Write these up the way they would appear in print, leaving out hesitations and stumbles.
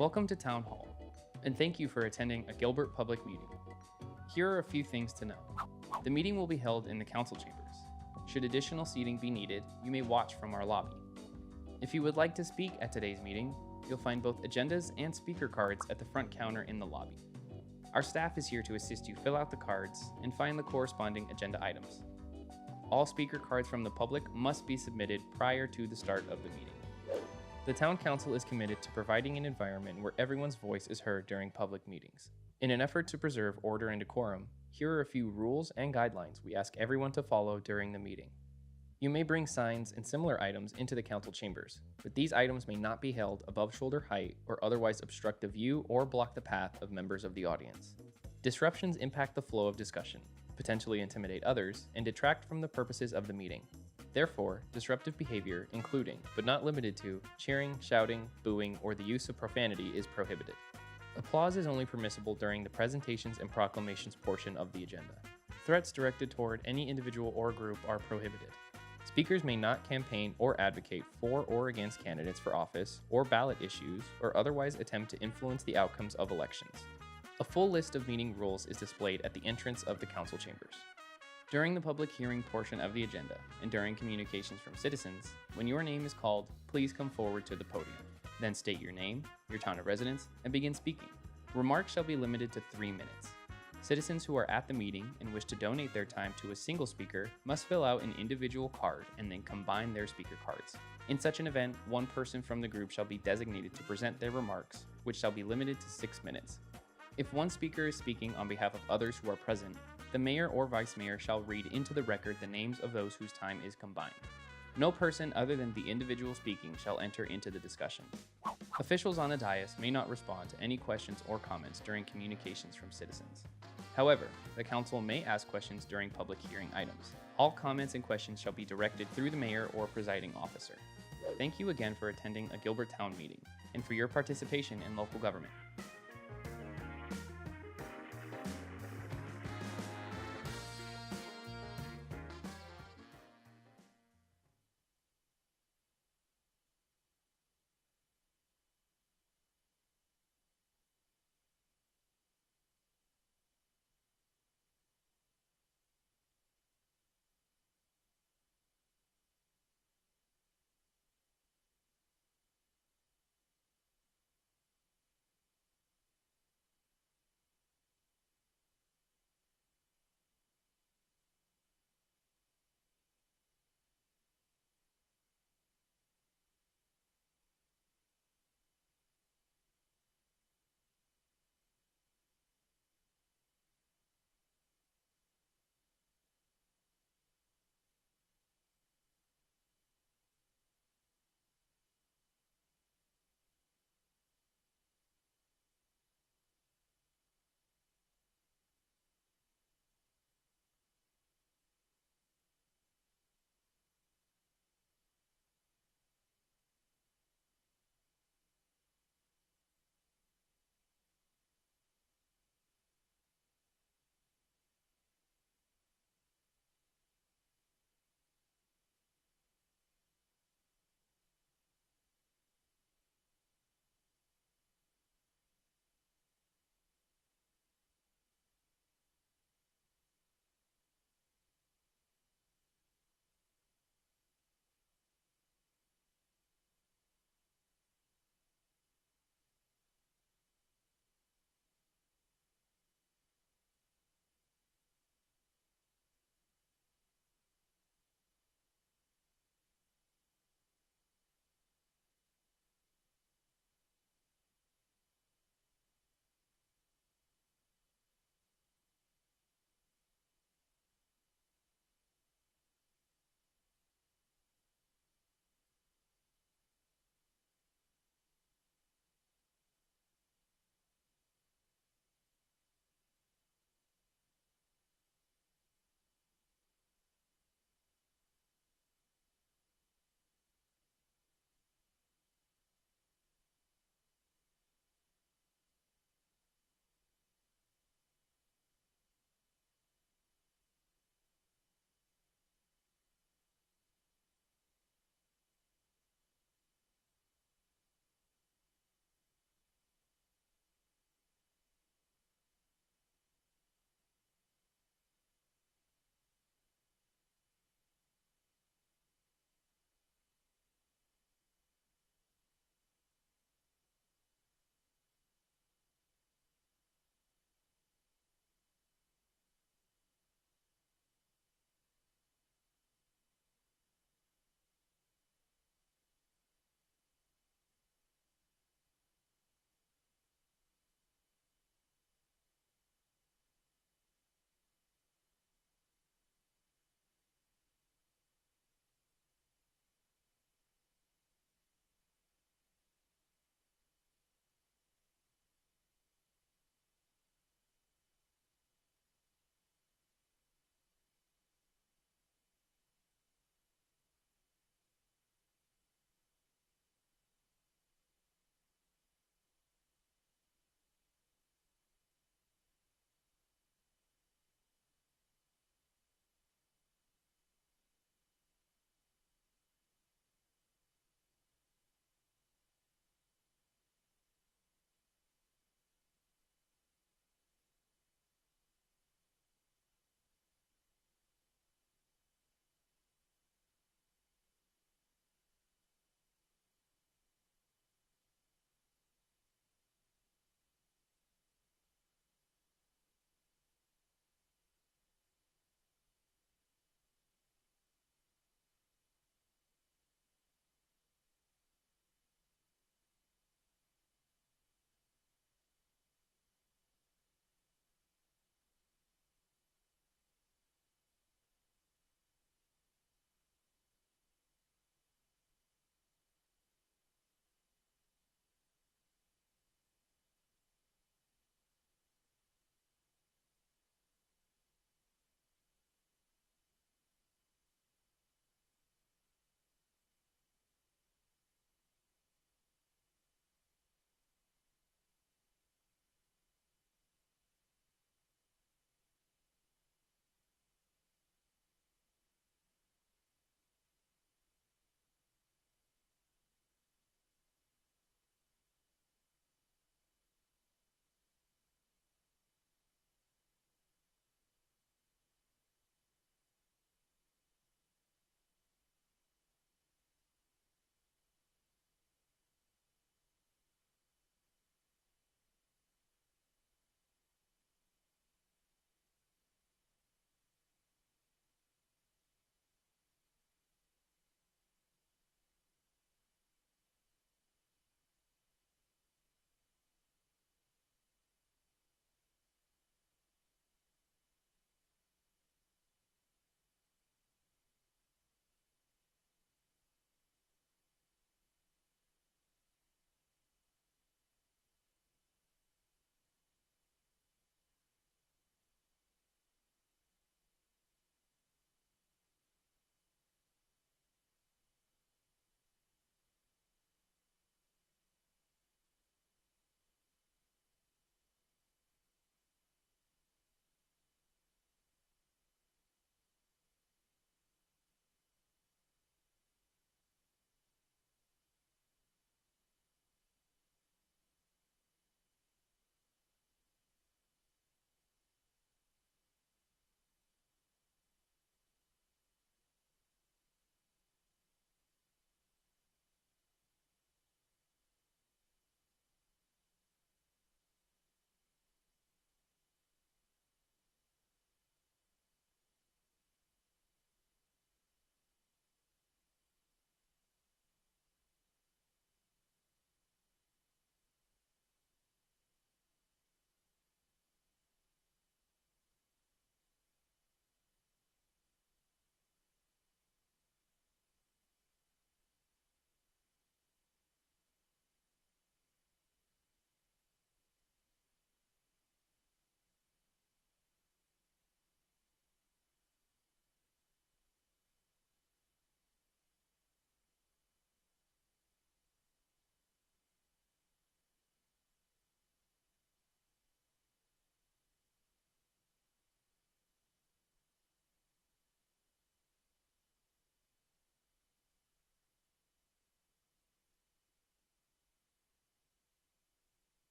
Welcome to Town Hall, and thank you for attending a Gilbert Public Meeting. Here are a few things to know. The meeting will be held in the council chambers. Should additional seating be needed, you may watch from our lobby. If you would like to speak at today's meeting, you'll find both agendas and speaker cards at the front counter in the lobby. Our staff is here to assist you fill out the cards and find the corresponding agenda items. All speaker cards from the public must be submitted prior to the start of the meeting. The Town Council is committed to providing an environment where everyone's voice is heard during public meetings. In an effort to preserve order and decorum, here are a few rules and guidelines we ask everyone to follow during the meeting. You may bring signs and similar items into the council chambers, but these items may not be held above shoulder height or otherwise obstruct the view or block the path of members of the audience. Disruptions impact the flow of discussion, potentially intimidate others, and detract from the purposes of the meeting. Therefore, disruptive behavior, including, but not limited to, cheering, shouting, booing, or the use of profanity is prohibited. Applause is only permissible during the presentations and proclamations portion of the agenda. Threats directed toward any individual or group are prohibited. Speakers may not campaign or advocate for or against candidates for office or ballot issues or otherwise attempt to influence the outcomes of elections. A full list of meeting rules is displayed at the entrance of the council chambers. During the public hearing portion of the agenda and during communications from citizens, when your name is called, please come forward to the podium. Then state your name, your town of residence, and begin speaking. Remarks shall be limited to 3 minutes. Citizens who are at the meeting and wish to donate their time to a single speaker must fill out an individual card and then combine their speaker cards. In such an event, one person from the group shall be designated to present their remarks, which shall be limited to 6 minutes. If one speaker is speaking on behalf of others who are present, the mayor or vice mayor shall read into the record the names of those whose time is combined. No person other than the individual speaking shall enter into the discussion. Officials on the dais may not respond to any questions or comments during communications from citizens. However, the council may ask questions during public hearing items. All comments and questions shall be directed through the mayor or presiding officer. Thank you again for attending a Gilbert Town meeting and for your participation in local government.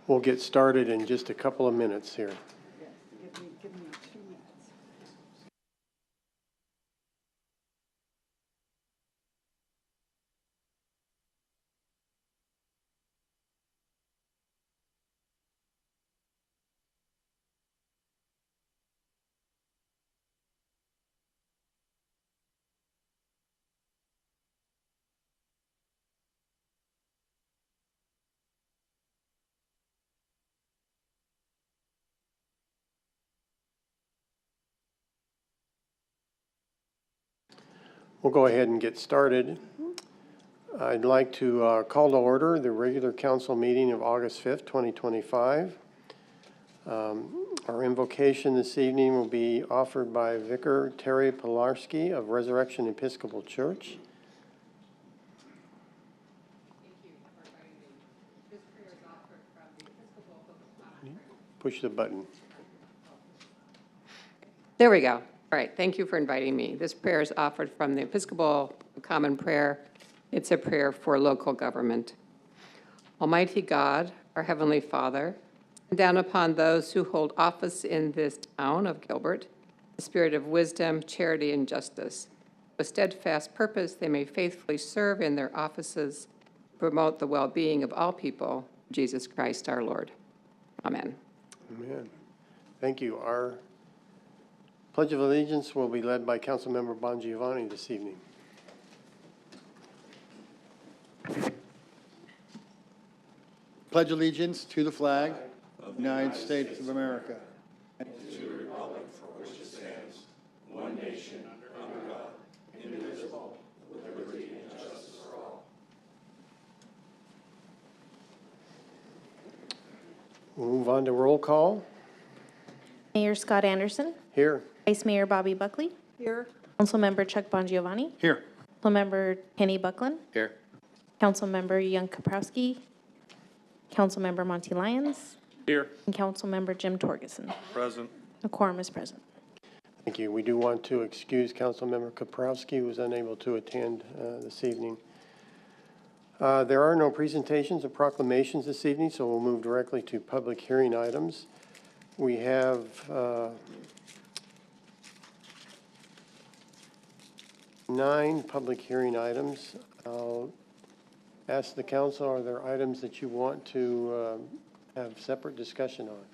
We'll get started in just a couple of minutes here. Give me 2 minutes. We'll go ahead and get started. I'd like to call to order the regular council meeting of August 5th, 2025. Our invocation this evening will be offered by Vicar Terry Pilarski of Resurrection Episcopal Church. Push the button. There we go. All right, thank you for inviting me. This prayer is offered from the Episcopal Common Prayer. It's a prayer for local government. Almighty God, our Heavenly Father, send down upon those who hold office in this town of Gilbert the spirit of wisdom, charity, and justice. With steadfast purpose, they may faithfully serve in their offices, promote the well-being of all people, Jesus Christ our Lord. Amen. Amen. Thank you. Our Pledge of Allegiance will be led by Councilmember Bongiovanni this evening. Pledge allegiance to the flag of the United States of America and to the republic for which it stands, one nation, under God, indivisible, with liberty and justice for all. We'll move on to roll call. Mayor Scott Anderson. Here. Vice Mayor Bobby Buckley. Here. Councilmember Chuck Bongiovanni. Here. Councilmember Kenny Buckland. Here. Councilmember Young Kaprowski. Councilmember Monty Lyons. Here. And Councilmember Jim Torgerson. Present. A quorum is present. Thank you. We do want to excuse Councilmember Kaprowski, who was unable to attend this evening. There are no presentations or proclamations this evening, so we'll move directly to public hearing items. We have nine public hearing items. I'll ask the council, are there items that you want to have separate discussion on?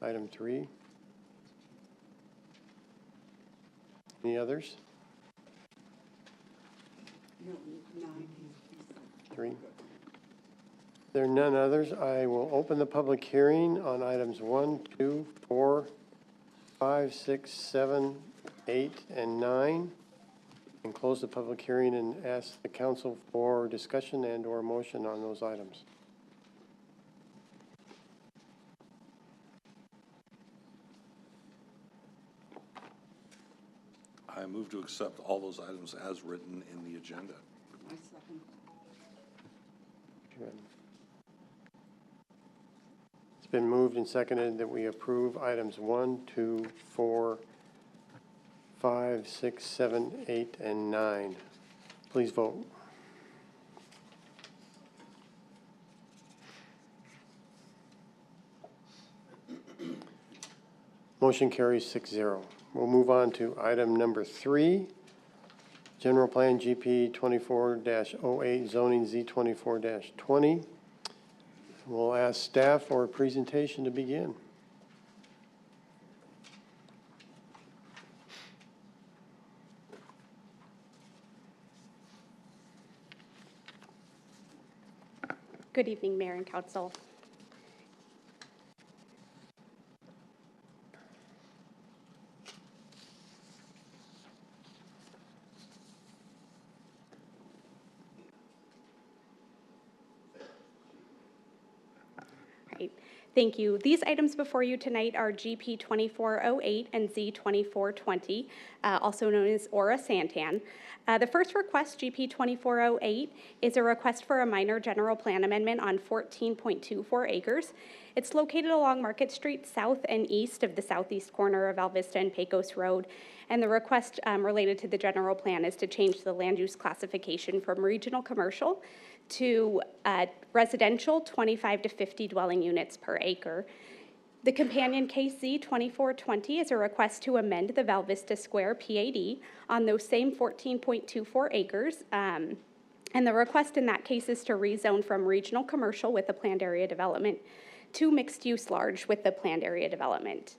Item 3. Any others? No, 9. 3. There are none others. I will open the public hearing on items 1, 2, 4, 5, 6, 7, 8, and 9, and close the public hearing and ask the council for discussion and or motion on those items. I move to accept all those items as written in the agenda. I second. Good. It's been moved and seconded that we approve items 1, 2, 4, 5, 6, 7, 8, and 9. Please vote. Motion carries 6-0. We'll move on to item number 3, General Plan GP 24-08, Zoning Z24-20. We'll ask staff for a presentation to begin. Good evening, Mayor and Council. Thank you. These items before you tonight are GP 2408 and Z2420, also known as Aura Santan. The first request, GP 2408, is a request for a minor general plan amendment on 14.24 acres. It's located along Market Street, south and east of the southeast corner of Alvista and Pecos Road. And the request related to the general plan is to change the land use classification from regional commercial to residential 25 to 50 dwelling units per acre. The companion case Z2420 is a request to amend the Val Vista Square PAD on those same 14.24 acres. And the request in that case is to rezone from regional commercial with the planned area development to mixed use large with the planned area development.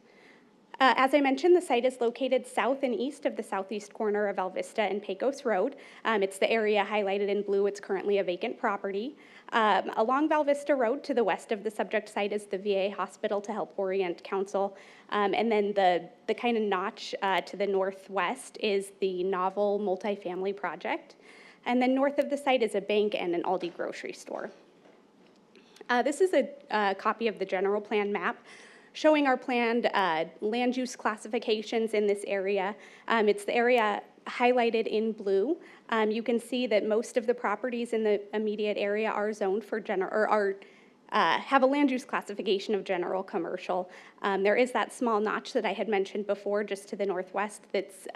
As I mentioned, the site is located south and east of the southeast corner of Val Vista and Pecos Road. It's the area highlighted in blue. It's currently a vacant property. Along Val Vista Road to the west of the subject site is the VA hospital to help orient council. And then the kind of notch to the northwest is the novel multifamily project. And then north of the site is a bank and an Aldi grocery store. This is a copy of the general plan map showing our planned land use classifications in this area. It's the area highlighted in blue. You can see that most of the properties in the immediate area are zoned for have a land use classification of general commercial. There is that small notch that I had mentioned before just to the northwest that's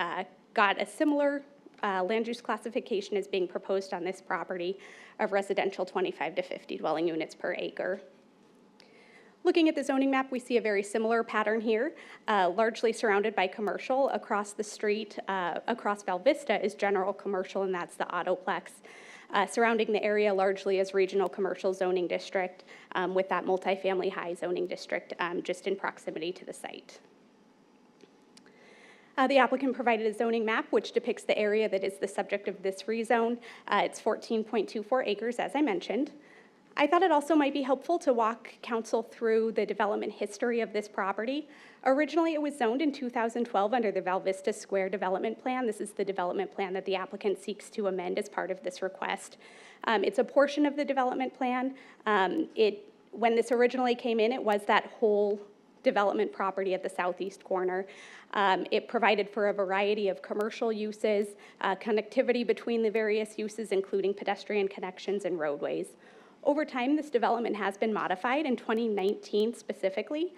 got a similar land use classification as being proposed on this property of residential 25 to 50 dwelling units per acre. Looking at the zoning map, we see a very similar pattern here, largely surrounded by commercial. Across the street, across Val Vista is general commercial, and that's the Autoplex. Surrounding the area largely is regional commercial zoning district with that multifamily high zoning district just in proximity to the site. The applicant provided a zoning map which depicts the area that is the subject of this rezone. It's 14.24 acres, as I mentioned. I thought it also might be helpful to walk council through the development history of this property. Originally, it was zoned in 2012 under the Val Vista Square Development Plan. This is the development plan that the applicant seeks to amend as part of this request. It's a portion of the development plan. When this originally came in, it was that whole development property at the southeast corner. It provided for a variety of commercial uses, connectivity between the various uses, including pedestrian connections and roadways. Over time, this development has been modified. In 2019 specifically,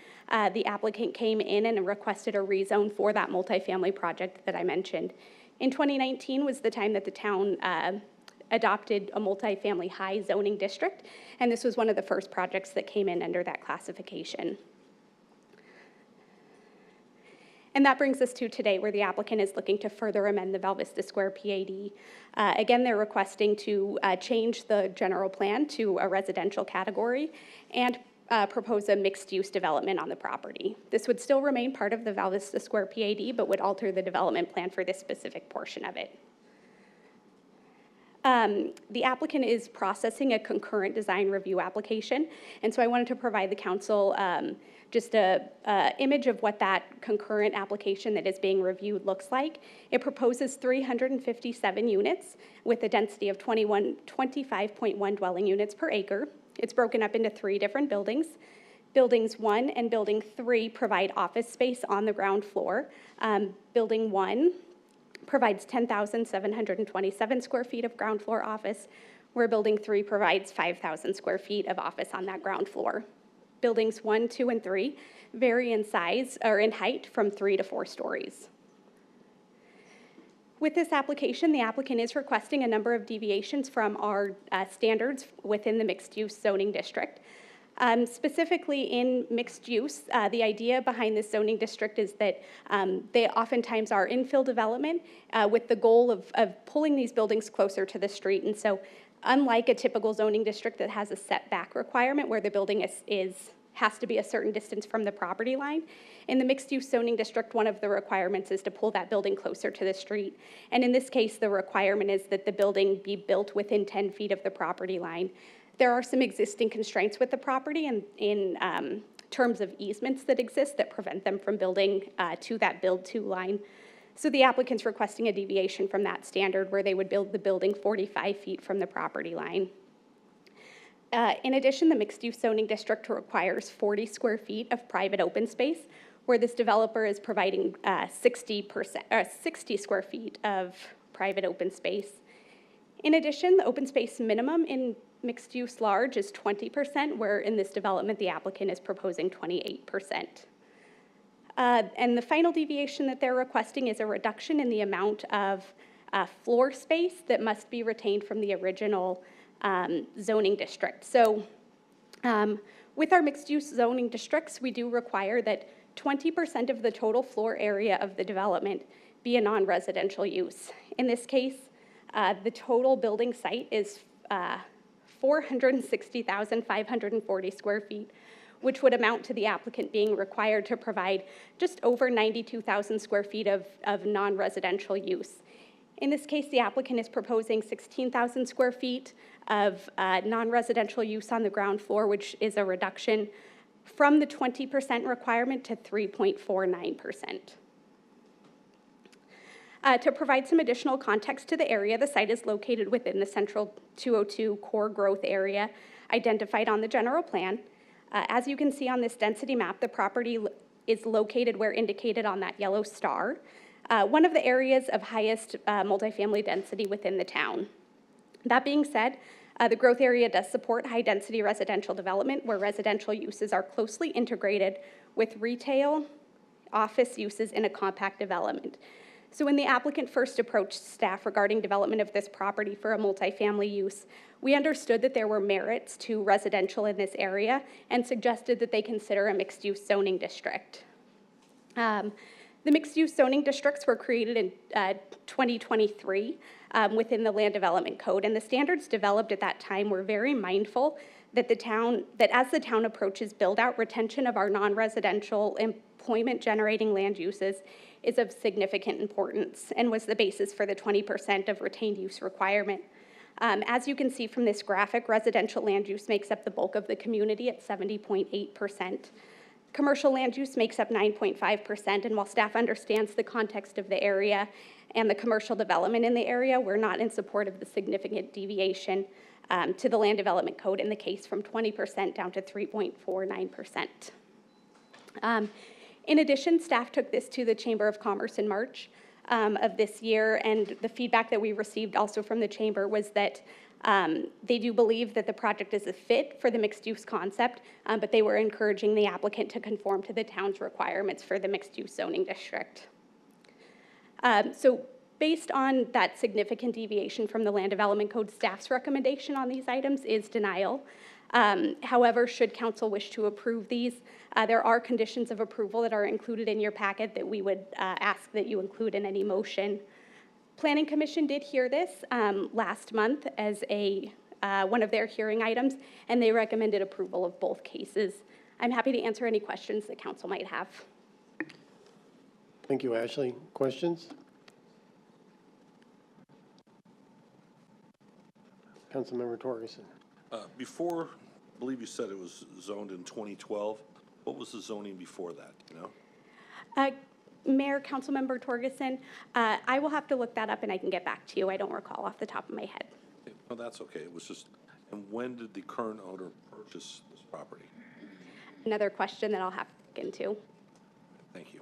the applicant came in and requested a rezone for that multifamily project that I mentioned. In 2019 was the time that the town adopted a multifamily high zoning district, and this was one of the first projects that came in under that classification. And that brings us to today, where the applicant is looking to further amend the Val Vista Square PAD. Again, they're requesting to change the general plan to a residential category and propose a mixed-use development on the property. This would still remain part of the Val Vista Square PAD, but would alter the development plan for this specific portion of it. The applicant is processing a concurrent design review application, and so I wanted to provide the council just a image of what that concurrent application that is being reviewed looks like. It proposes 357 units with a density of 25.1 dwelling units per acre. It's broken up into 3 different buildings. Buildings 1 and Building 3 provide office space on the ground floor. Building 1 provides 10,727 square feet of ground floor office, where Building 3 provides 5,000 square feet of office on that ground floor. Buildings 1, 2, and 3 vary in size or in height from 3 to 4 stories. With this application, the applicant is requesting a number of deviations from our standards within the mixed-use zoning district. Specifically in mixed use, the idea behind this zoning district is that they oftentimes are infill development with the goal of pulling these buildings closer to the street. And so unlike a typical zoning district that has a setback requirement where the building has to be a certain distance from the property line, in the mixed-use zoning district, one of the requirements is to pull that building closer to the street. And in this case, the requirement is that the building be built within 10 feet of the property line. There are some existing constraints with the property in terms of easements that exist that prevent them from building to that build-to line. So the applicant's requesting a deviation from that standard where they would build the building 45 feet from the property line. In addition, the mixed-use zoning district requires 40 square feet of private open space, where this developer is providing 60 square feet of private open space. In addition, the open space minimum in mixed-use large is 20%, where in this development the applicant is proposing 28%. And the final deviation that they're requesting is a reduction in the amount of floor space that must be retained from the original zoning district. So with our mixed-use zoning districts, we do require that 20% of the total floor area of the development be a non-residential use. In this case, the total building site is 460,540 square feet, which would amount to the applicant being required to provide just over 92,000 square feet of non-residential use. In this case, the applicant is proposing 16,000 square feet of non-residential use on the ground floor, which is a reduction from the 20% requirement to 3.49%. To provide some additional context to the area, the site is located within the Central 202 core growth area identified on the general plan. As you can see on this density map, the property is located where indicated on that yellow star, one of the areas of highest multifamily density within the town. That being said, the growth area does support high-density residential development where residential uses are closely integrated with retail, office uses in a compact development. So when the applicant first approached staff regarding development of this property for a multifamily use, we understood that there were merits to residential in this area and suggested that they consider a mixed-use zoning district. The mixed-use zoning districts were created in 2023 within the Land Development Code, and the standards developed at that time were very mindful that as the town approaches build-out, retention of our non-residential employment-generating land uses is of significant importance and was the basis for the 20% of retained use requirement. As you can see from this graphic, residential land use makes up the bulk of the community at 70.8%. Commercial land use makes up 9.5%, and while staff understands the context of the area and the commercial development in the area, we're not in support of the significant deviation to the Land Development Code in the case from 20% down to 3.49%. In addition, staff took this to the Chamber of Commerce in March of this year, and the feedback that we received also from the Chamber was that they do believe that the project is a fit for the mixed-use concept, but they were encouraging the applicant to conform to the town's requirements for the mixed-use zoning district. So based on that significant deviation from the Land Development Code, staff's recommendation on these items is denial. However, should council wish to approve these, there are conditions of approval that are included in your packet that we would ask that you include in any motion. Planning Commission did hear this last month as one of their hearing items, and they recommended approval of both cases. I'm happy to answer any questions that council might have. Thank you, Ashley. Questions? Councilmember Torgerson. Before, I believe you said it was zoned in 2012. What was the zoning before that, you know? Mayor, Councilmember Torgerson, I will have to look that up and I can get back to you. I don't recall off the top of my head. No, that's okay. It was just, and when did the current owner purchase this property? Another question that I'll have to look into. Thank you.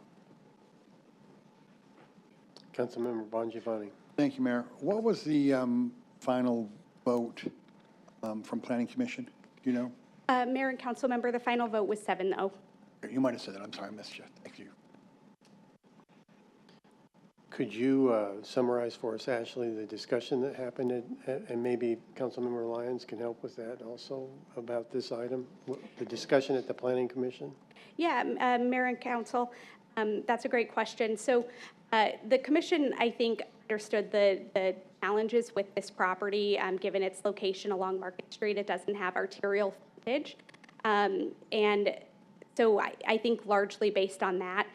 Councilmember Bongiovanni. Thank you, Mayor. What was the final vote from Planning Commission? Do you know? Mayor and council member, the final vote was 7-0. You might have said that. I'm sorry, I missed you. Thank you. Could you summarize for us, Ashley, the discussion that happened, and maybe Councilmember Lyons can help with that also about this item, the discussion at the Planning Commission? Yeah, Mayor and council, that's a great question. So the commission, I think, understood the challenges with this property, given its location along Market Street. It doesn't have arterial frontage. And so I think largely based on that,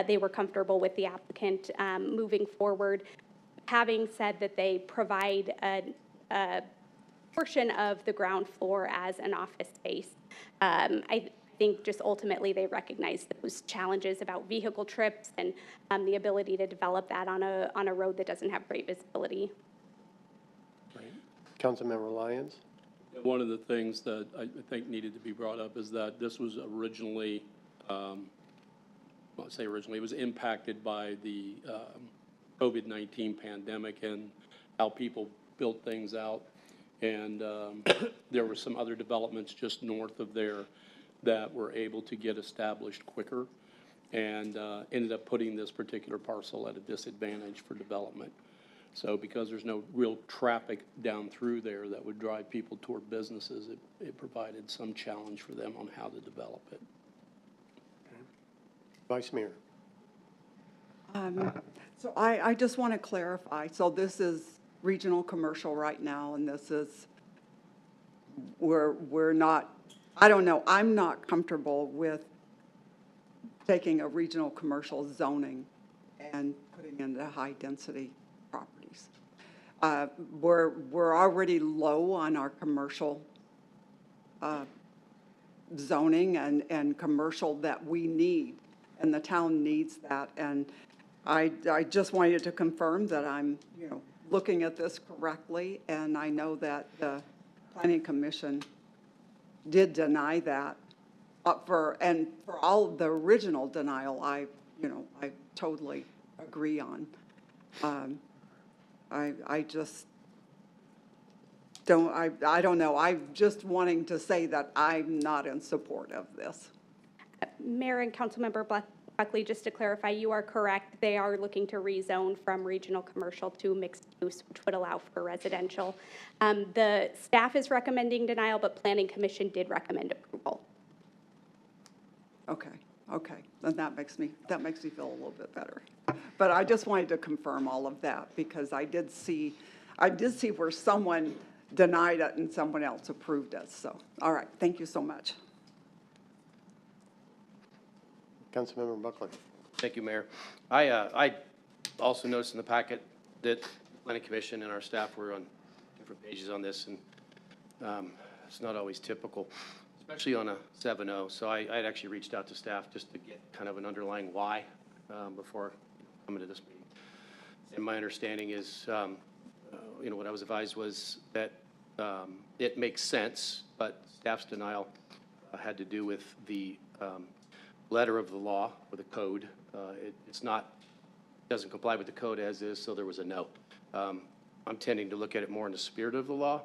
they were comfortable with the applicant moving forward, having said that they provide a portion of the ground floor as an office space. I think just ultimately they recognize those challenges about vehicle trips and the ability to develop that on a road that doesn't have great visibility. Right. Councilmember Lyons? One of the things that I think needed to be brought up is that this was originally, it was impacted by the COVID-19 pandemic and how people built things out. And there were some other developments just north of there that were able to get established quicker and ended up putting this particular parcel at a disadvantage for development. So because there's no real traffic down through there that would drive people toward businesses, it provided some challenge for them on how to develop it. Vice Mayor. So I just want to clarify, so this is regional commercial right now, and this is, we're not, I don't know, I'm not comfortable with taking a regional commercial zoning and putting into high-density properties. We're already low on our commercial zoning and commercial that we need, and the town needs that. And I just wanted to confirm that I'm, looking at this correctly, and I know that the Planning Commission did deny that. For all the original denial, I totally agree on. I just don't, I don't know. I'm just wanting to say that I'm not in support of this. Mayor and Councilmember Buckley, just to clarify, you are correct. They are looking to rezone from regional commercial to mixed use, which would allow for residential. The staff is recommending denial, but Planning Commission did recommend approval. Okay, then that makes me feel a little bit better. But I just wanted to confirm all of that, because I did see where someone denied it and someone else approved it. So, all right, thank you so much. Councilmember Buckley. Thank you, Mayor. I also noticed in the packet that the Planning Commission and our staff were on different pages on this, and it's not always typical, especially on a 7-0. So I'd actually reached out to staff just to get kind of an underlying why before coming to this meeting. And my understanding is, what I was advised was that it makes sense, but staff's denial had to do with the letter of the law or the code. Doesn't comply with the code as is, so there was a no. I'm tending to look at it more in the spirit of the law.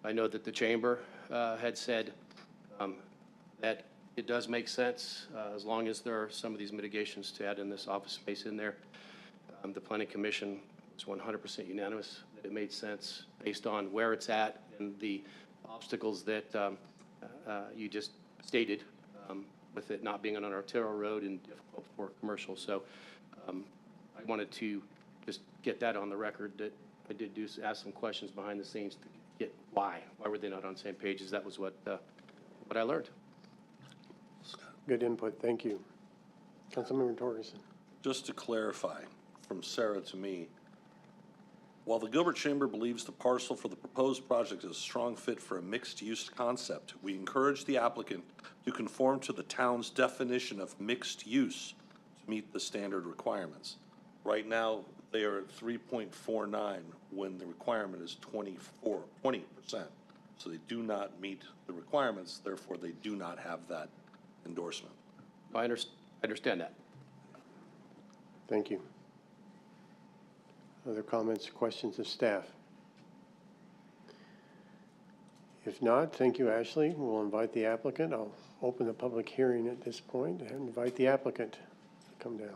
I know that the chamber had said that it does make sense as long as there are some of these mitigations to add in this office space in there. The Planning Commission was 100% unanimous that it made sense based on where it's at and the obstacles that you just stated with it not being on an arterial road and difficult for commercial. So I wanted to just get that on the record that I did ask some questions behind the scenes to get why were they not on the same pages. That was what I learned. Good input, thank you. Councilmember Torgerson. Just to clarify, from Sarah to me, while the Gilbert Chamber believes the parcel for the proposed project is a strong fit for a mixed-use concept, we encourage the applicant to conform to the town's definition of mixed use to meet the standard requirements. Right now, they are at 3.49 when the requirement is 20%. So they do not meet the requirements, therefore they do not have that endorsement. I understand that. Thank you. Other comments, questions of staff? If not, thank you, Ashley. We'll invite the applicant. I'll open the public hearing at this point and invite the applicant to come down.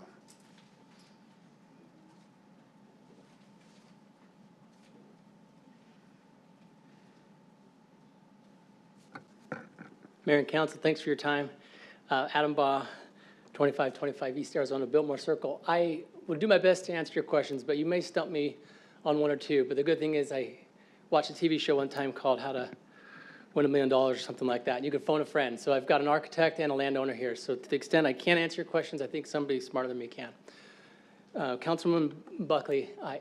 Mayor and Council, thanks for your time. Adam Baugh, 2525 East Arizona, Biltmore Circle. I will do my best to answer your questions, but you may stump me on one or two. But the good thing is I watched a TV show one time called How to Win $1 Million or something like that. And you can phone a friend. So I've got an architect and a landowner here. So to the extent I can't answer your questions, I think somebody smarter than me can. Councilman Buckley, I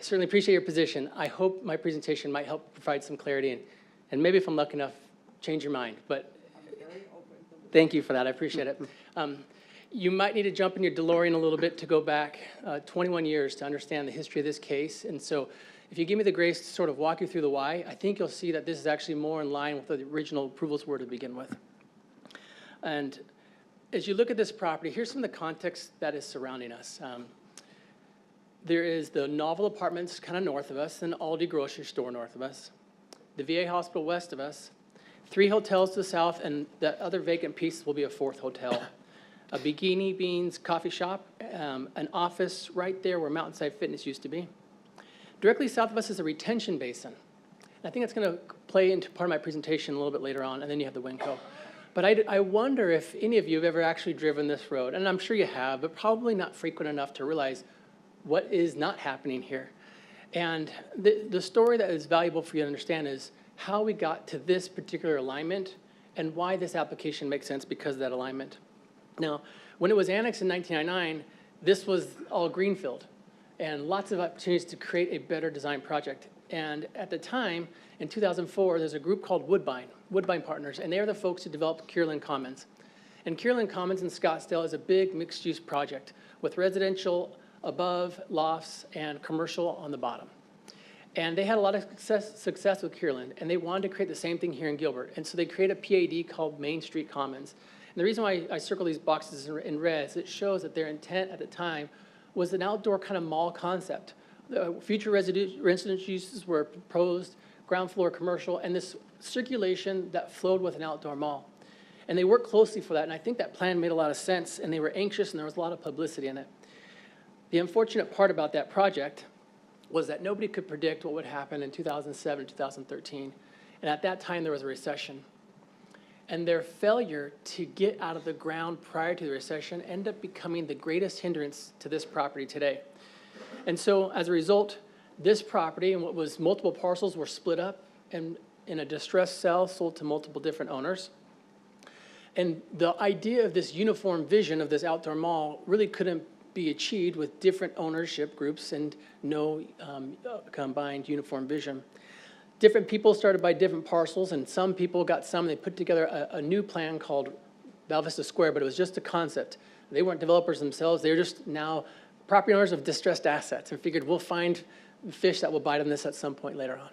certainly appreciate your position. I hope my presentation might help provide some clarity and maybe if I'm lucky enough, change your mind. But thank you for that. I appreciate it. You might need to jump in your DeLorean a little bit to go back 21 years to understand the history of this case. And so if you give me the grace to sort of walk you through the why, I think you'll see that this is actually more in line with what the original approvals were to begin with. And as you look at this property, here's some of the context that is surrounding us. There is the Novel Apartments kind of north of us, and Aldi grocery store north of us, the VA hospital west of us, 3 hotels to the south, and the other vacant piece will be a 4th hotel. A Bikini Beans coffee shop, an office right there where Mountainside Fitness used to be, Directly south of us is a retention basin. And I think that's going to play into part of my presentation a little bit later on, and then you have the Winco. But I wonder if any of you have ever actually driven this road, and I'm sure you have, but probably not frequent enough to realize what is not happening here. And the story that is valuable for you to understand is how we got to this particular alignment and why this application makes sense because of that alignment. Now, when it was annexed in 1999, this was all greenfield and lots of opportunities to create a better design project. And at the time, in 2004, there's a group called Woodbine Partners, and they are the folks who developed Kierland Commons. And Kierland Commons in Scottsdale is a big mixed-use project with residential above, lofts, and commercial on the bottom. And they had a lot of success with Kierland, and they wanted to create the same thing here in Gilbert. And so they created a PAD called Main Street Commons. And the reason why I circle these boxes in red is it shows that their intent at the time was an outdoor kind of mall concept. The future residential uses were proposed, ground floor commercial, and this circulation that flowed with an outdoor mall. And they worked closely for that, and I think that plan made a lot of sense, and they were anxious, and there was a lot of publicity in it. The unfortunate part about that project was that nobody could predict what would happen in 2007, 2013, and at that time there was a recession. And their failure to get out of the ground prior to the recession ended up becoming the greatest hindrance to this property today. And so as a result, this property and what was multiple parcels were split up and in a distressed sale sold to multiple different owners. And the idea of this uniform vision of this outdoor mall really couldn't be achieved with different ownership groups and no combined uniform vision. Different people started by different parcels, and some people got some, and they put together a new plan called Val Vista Square, but it was just a concept. They weren't developers themselves. They were just now property owners of distressed assets and figured we'll find fish that will bite on this at some point later on.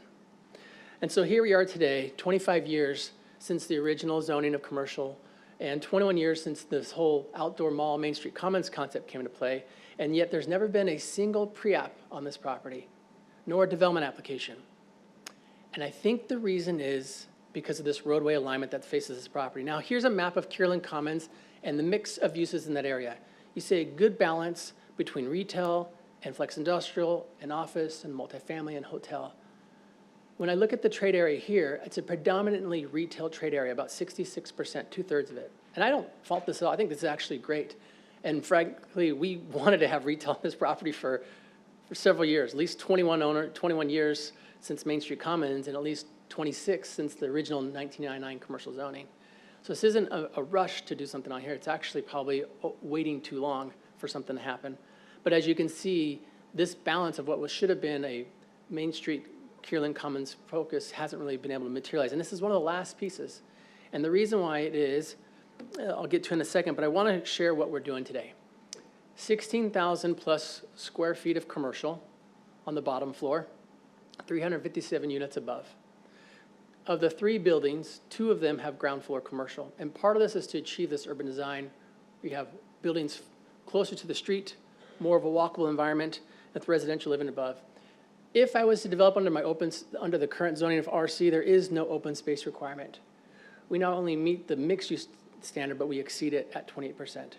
And so here we are today, 25 years since the original zoning of commercial and 21 years since this whole outdoor mall Main Street Commons concept came into play, and yet there's never been a single pre-app on this property, nor a development application. And I think the reason is because of this roadway alignment that faces this property. Now, here's a map of Kierland Commons and the mix of uses in that area. You see a good balance between retail and flex industrial and office and multifamily and hotel. When I look at the trade area here, it's a predominantly retail trade area, about 66%, two-thirds of it. And I don't fault this at all. I think this is actually great. And frankly, we wanted to have retail on this property for several years, at least 21 years since Main Street Commons, and at least 26 since the original 1999 commercial zoning. So this isn't a rush to do something on here. It's actually probably waiting too long for something to happen. But as you can see, this balance of what should have been a Main Street Kierland Commons focus hasn't really been able to materialize. And this is one of the last pieces. And the reason why it is, I'll get to in a second, but I want to share what we're doing today. 16,000 plus square feet of commercial on the bottom floor, 357 units above. Of the 3 buildings, 2 of them have ground floor commercial. And part of this is to achieve this urban design. We have buildings closer to the street, more of a walkable environment, with residential living above. If I was to develop under the current zoning of RC, there is no open space requirement. We not only meet the mixed use standard, but we exceed it at 28%.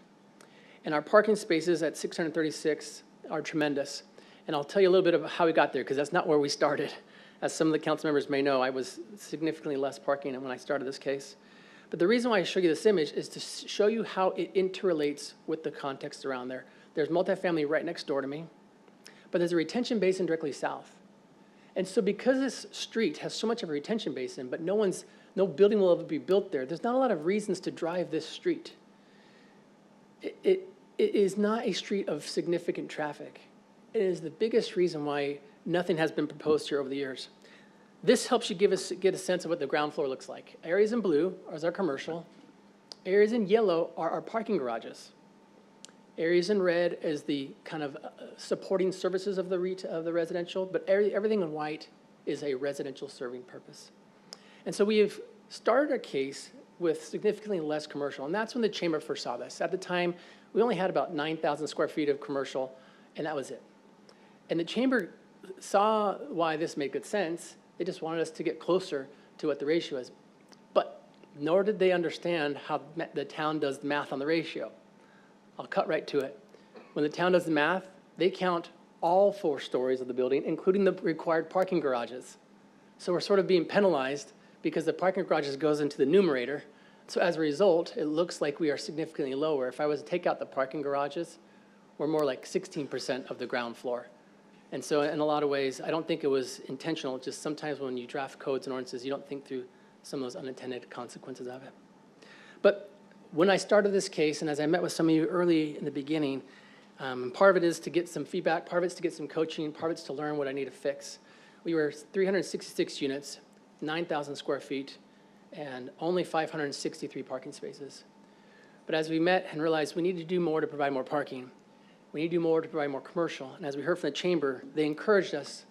And our parking spaces at 636 are tremendous. And I'll tell you a little bit about how we got there, because that's not where we started. As some of the council members may know, I was significantly less parking when I started this case. But the reason why I show you this image is to show you how it interrelates with the context around there. There's multifamily right next door to me, but there's a retention basin directly south. And so because this street has so much of a retention basin, but no building will ever be built there, there's not a lot of reasons to drive this street. It is not a street of significant traffic. It is the biggest reason why nothing has been proposed here over the years. This helps you get a sense of what the ground floor looks like. Areas in blue are our commercial. Areas in yellow are our parking garages. Areas in red is the kind of supporting services of the residential, but everything in white is a residential serving purpose. And so we have started our case with significantly less commercial, and that's when the chamber first saw this. At the time, we only had about 9,000 square feet of commercial, and that was it. And the chamber saw why this made good sense. They just wanted us to get closer to what the ratio is. But nor did they understand how the town does the math on the ratio. I'll cut right to it. When the town does the math, they count all 4 stories of the building, including the required parking garages. So we're sort of being penalized because the parking garages goes into the numerator. So as a result, it looks like we are significantly lower. If I was to take out the parking garages, we're more like 16% of the ground floor. And so in a lot of ways, I don't think it was intentional. Just sometimes when you draft codes and ordinances, you don't think through some of those unintended consequences of it. But when I started this case, and as I met with some of you early in the beginning, part of it is to get some feedback, part of it's to get some coaching, part of it's to learn what I need to fix. We were 366 units, 9,000 square feet, and only 563 parking spaces. But as we met and realized we need to do more to provide more parking, we need to do more to provide more commercial. And as we heard from the chamber, they encouraged us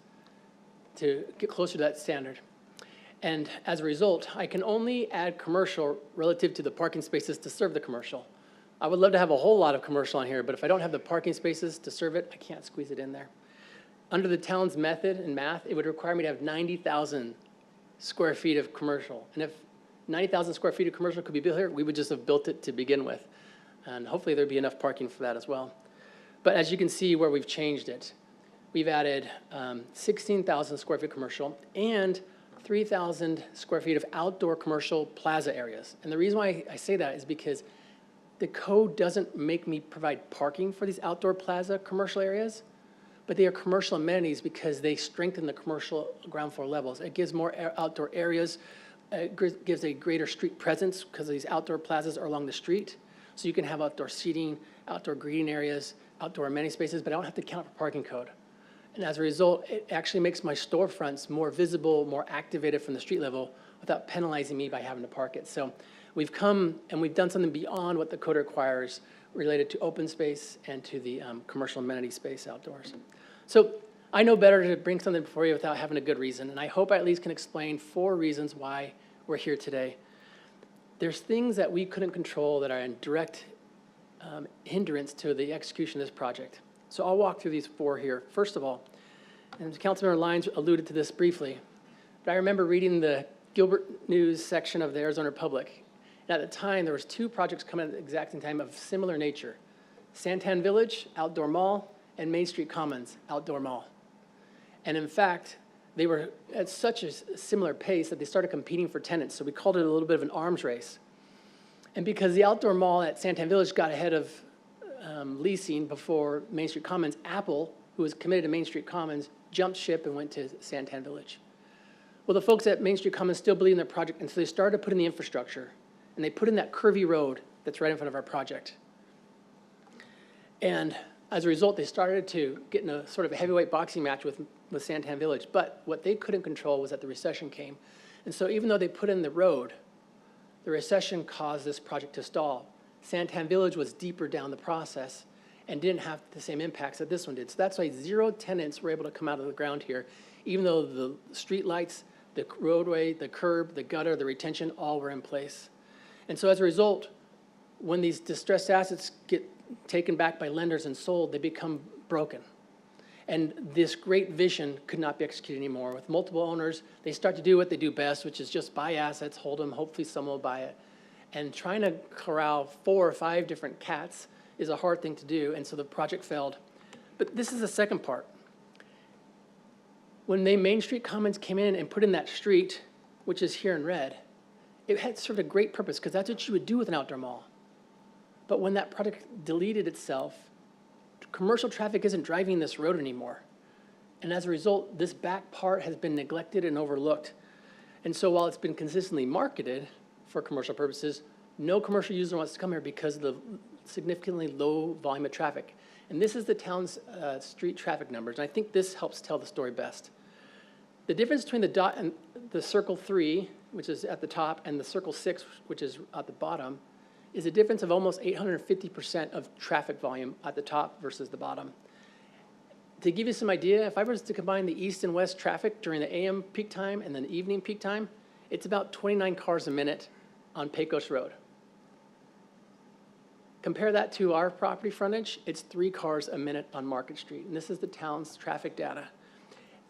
to get closer to that standard. And as a result, I can only add commercial relative to the parking spaces to serve the commercial. I would love to have a whole lot of commercial on here, but if I don't have the parking spaces to serve it, I can't squeeze it in there. Under the town's method and math, it would require me to have 90,000 square feet of commercial. And if 90,000 square feet of commercial could be built here, we would just have built it to begin with. And hopefully there'd be enough parking for that as well. But as you can see where we've changed it, we've added 16,000 square feet commercial and 3,000 square feet of outdoor commercial plaza areas. And the reason why I say that is because the code doesn't make me provide parking for these outdoor plaza commercial areas, but they are commercial amenities because they strengthen the commercial ground floor levels. It gives more outdoor areas, it gives a greater street presence because these outdoor plazas are along the street. So you can have outdoor seating, outdoor greeting areas, outdoor amenity spaces, but I don't have to count for parking code. And as a result, it actually makes my storefronts more visible, more activated from the street level without penalizing me by having to park it. So we've come and we've done something beyond what the code requires related to open space and to the commercial amenity space outdoors. So I know better to bring something before you without having a good reason, and I hope I at least can explain 4 reasons why we're here today. There's things that we couldn't control that are in direct hindrance to the execution of this project. So I'll walk through these 4 here. First of all, and Councilmember Lyons alluded to this briefly, but I remember reading the Gilbert News section of the Arizona Republic. And at the time, there was 2 projects coming at the exact same time of similar nature. Santan Village, outdoor mall, and Main Street Commons, outdoor mall. And in fact, they were at such a similar pace that they started competing for tenants. So we called it a little bit of an arms race. And because the outdoor mall at Santan Village got ahead of leasing before Main Street Commons, Apple, who was committed to Main Street Commons, jumped ship and went to Santan Village. Well, the folks at Main Street Commons still believe in their project, and so they started to put in the infrastructure. And they put in that curvy road that's right in front of our project. And as a result, they started to get in a sort of a heavyweight boxing match with Santan Village. But what they couldn't control was that the recession came. And so even though they put in the road, the recession caused this project to stall. Santan Village was deeper down the process and didn't have the same impacts that this one did. So that's why 0 tenants were able to come out of the ground here, even though the street lights, the roadway, the curb, the gutter, the retention, all were in place. And so as a result, when these distressed assets get taken back by lenders and sold, they become broken. And this great vision could not be executed anymore. With multiple owners, they start to do what they do best, which is just buy assets, hold them, hopefully someone will buy it. And trying to corral 4 or 5 different cats is a hard thing to do, and so the project failed. But this is the second part. When the Main Street Commons came in and put in that street, which is here in red, it had served a great purpose because that's what you would do with an outdoor mall. But when that project deleted itself, commercial traffic isn't driving this road anymore. And as a result, this back part has been neglected and overlooked. And so while it's been consistently marketed for commercial purposes, no commercial user wants to come here because of the significantly low volume of traffic. And this is the town's street traffic numbers. And I think this helps tell the story best. The difference between the dot and the circle 3, which is at the top, and the circle 6, which is at the bottom, is a difference of almost 850% of traffic volume at the top versus the bottom. To give you some idea, if I was to combine the east and west traffic during the AM peak time and then the evening peak time, it's about 29 cars a minute on Pecos Road. Compare that to our property frontage, it's 3 cars a minute on Market Street, and this is the town's traffic data.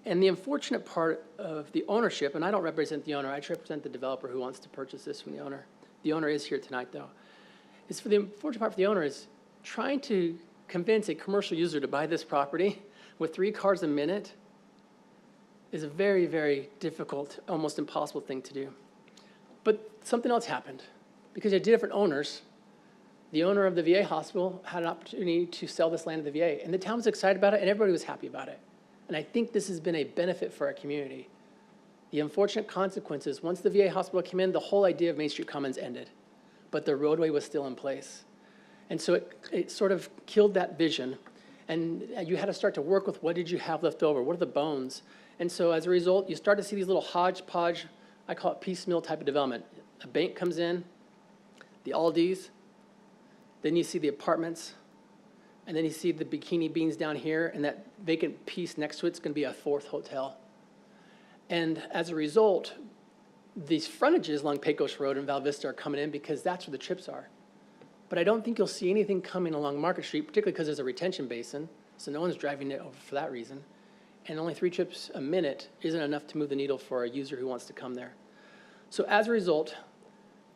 And the unfortunate part of the ownership, and I don't represent the owner, I represent the developer who wants to purchase this from the owner. The owner is here tonight, though. Is for the unfortunate part for the owner is trying to convince a commercial user to buy this property with 3 cars a minute is a very, very difficult, almost impossible thing to do. But something else happened. Because you had different owners, the owner of the VA hospital had an opportunity to sell this land to the VA, and the town was excited about it, and everybody was happy about it. And I think this has been a benefit for our community. The unfortunate consequences, once the VA hospital came in, the whole idea of Main Street Commons ended, but the roadway was still in place. And so it sort of killed that vision, and you had to start to work with what did you have left over, what are the bones? And so as a result, you start to see these little hodgepodge, I call it piecemeal type of development. A bank comes in, the Aldi's, then you see the apartments, and then you see the Bikini Beans down here, and that vacant piece next to it's going to be a 4th hotel. And as a result, these frontages along Pecos Road and Val Vista are coming in because that's where the trips are. But I don't think you'll see anything coming along Market Street, particularly because there's a retention basin, so no one's driving it over for that reason. And only 3 trips a minute isn't enough to move the needle for a user who wants to come there. So as a result,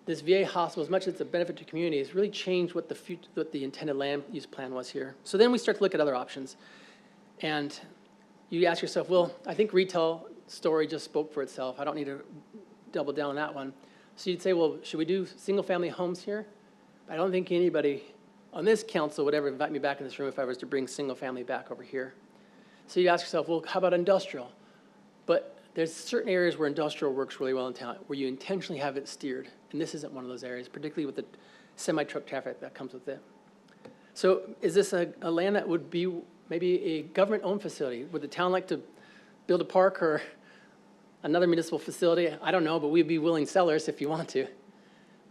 this VA hospital, as much as it's a benefit to community, has really changed what the intended land use plan was here. So then we start to look at other options. And you ask yourself, well, I think retail story just spoke for itself. I don't need to double down on that one. So you'd say, well, should we do single-family homes here? I don't think anybody on this council would ever invite me back in this room if I was to bring single-family back over here. So you ask yourself, well, how about industrial? But there's certain areas where industrial works really well in town, where you intentionally have it steered. And this isn't one of those areas, particularly with the semi-truck traffic that comes with it. So is this a land that would be maybe a government-owned facility? Would the town like to build a park or another municipal facility? I don't know, but we'd be willing sellers if you want to.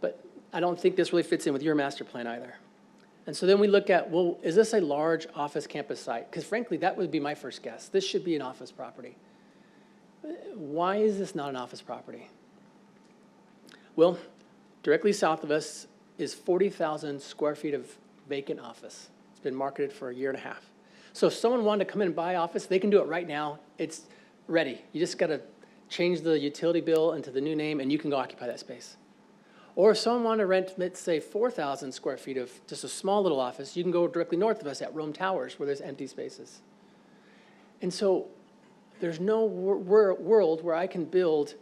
But I don't think this really fits in with your master plan either. And so then we look at, well, is this a large office campus site? Because frankly, that would be my first guess. This should be an office property. Why is this not an office property? Well, directly south of us is 40,000 square feet of vacant office. It's been marketed for a year and a half. So if someone wanted to come in and buy office, they can do it right now. It's ready. You just got to change the utility bill into the new name, and you can go occupy that space. Or if someone wanted to rent, let's say, 4,000 square feet of just a small little office, you can go directly north of us at Rome Towers, where there's empty spaces. And so there's no world where I can build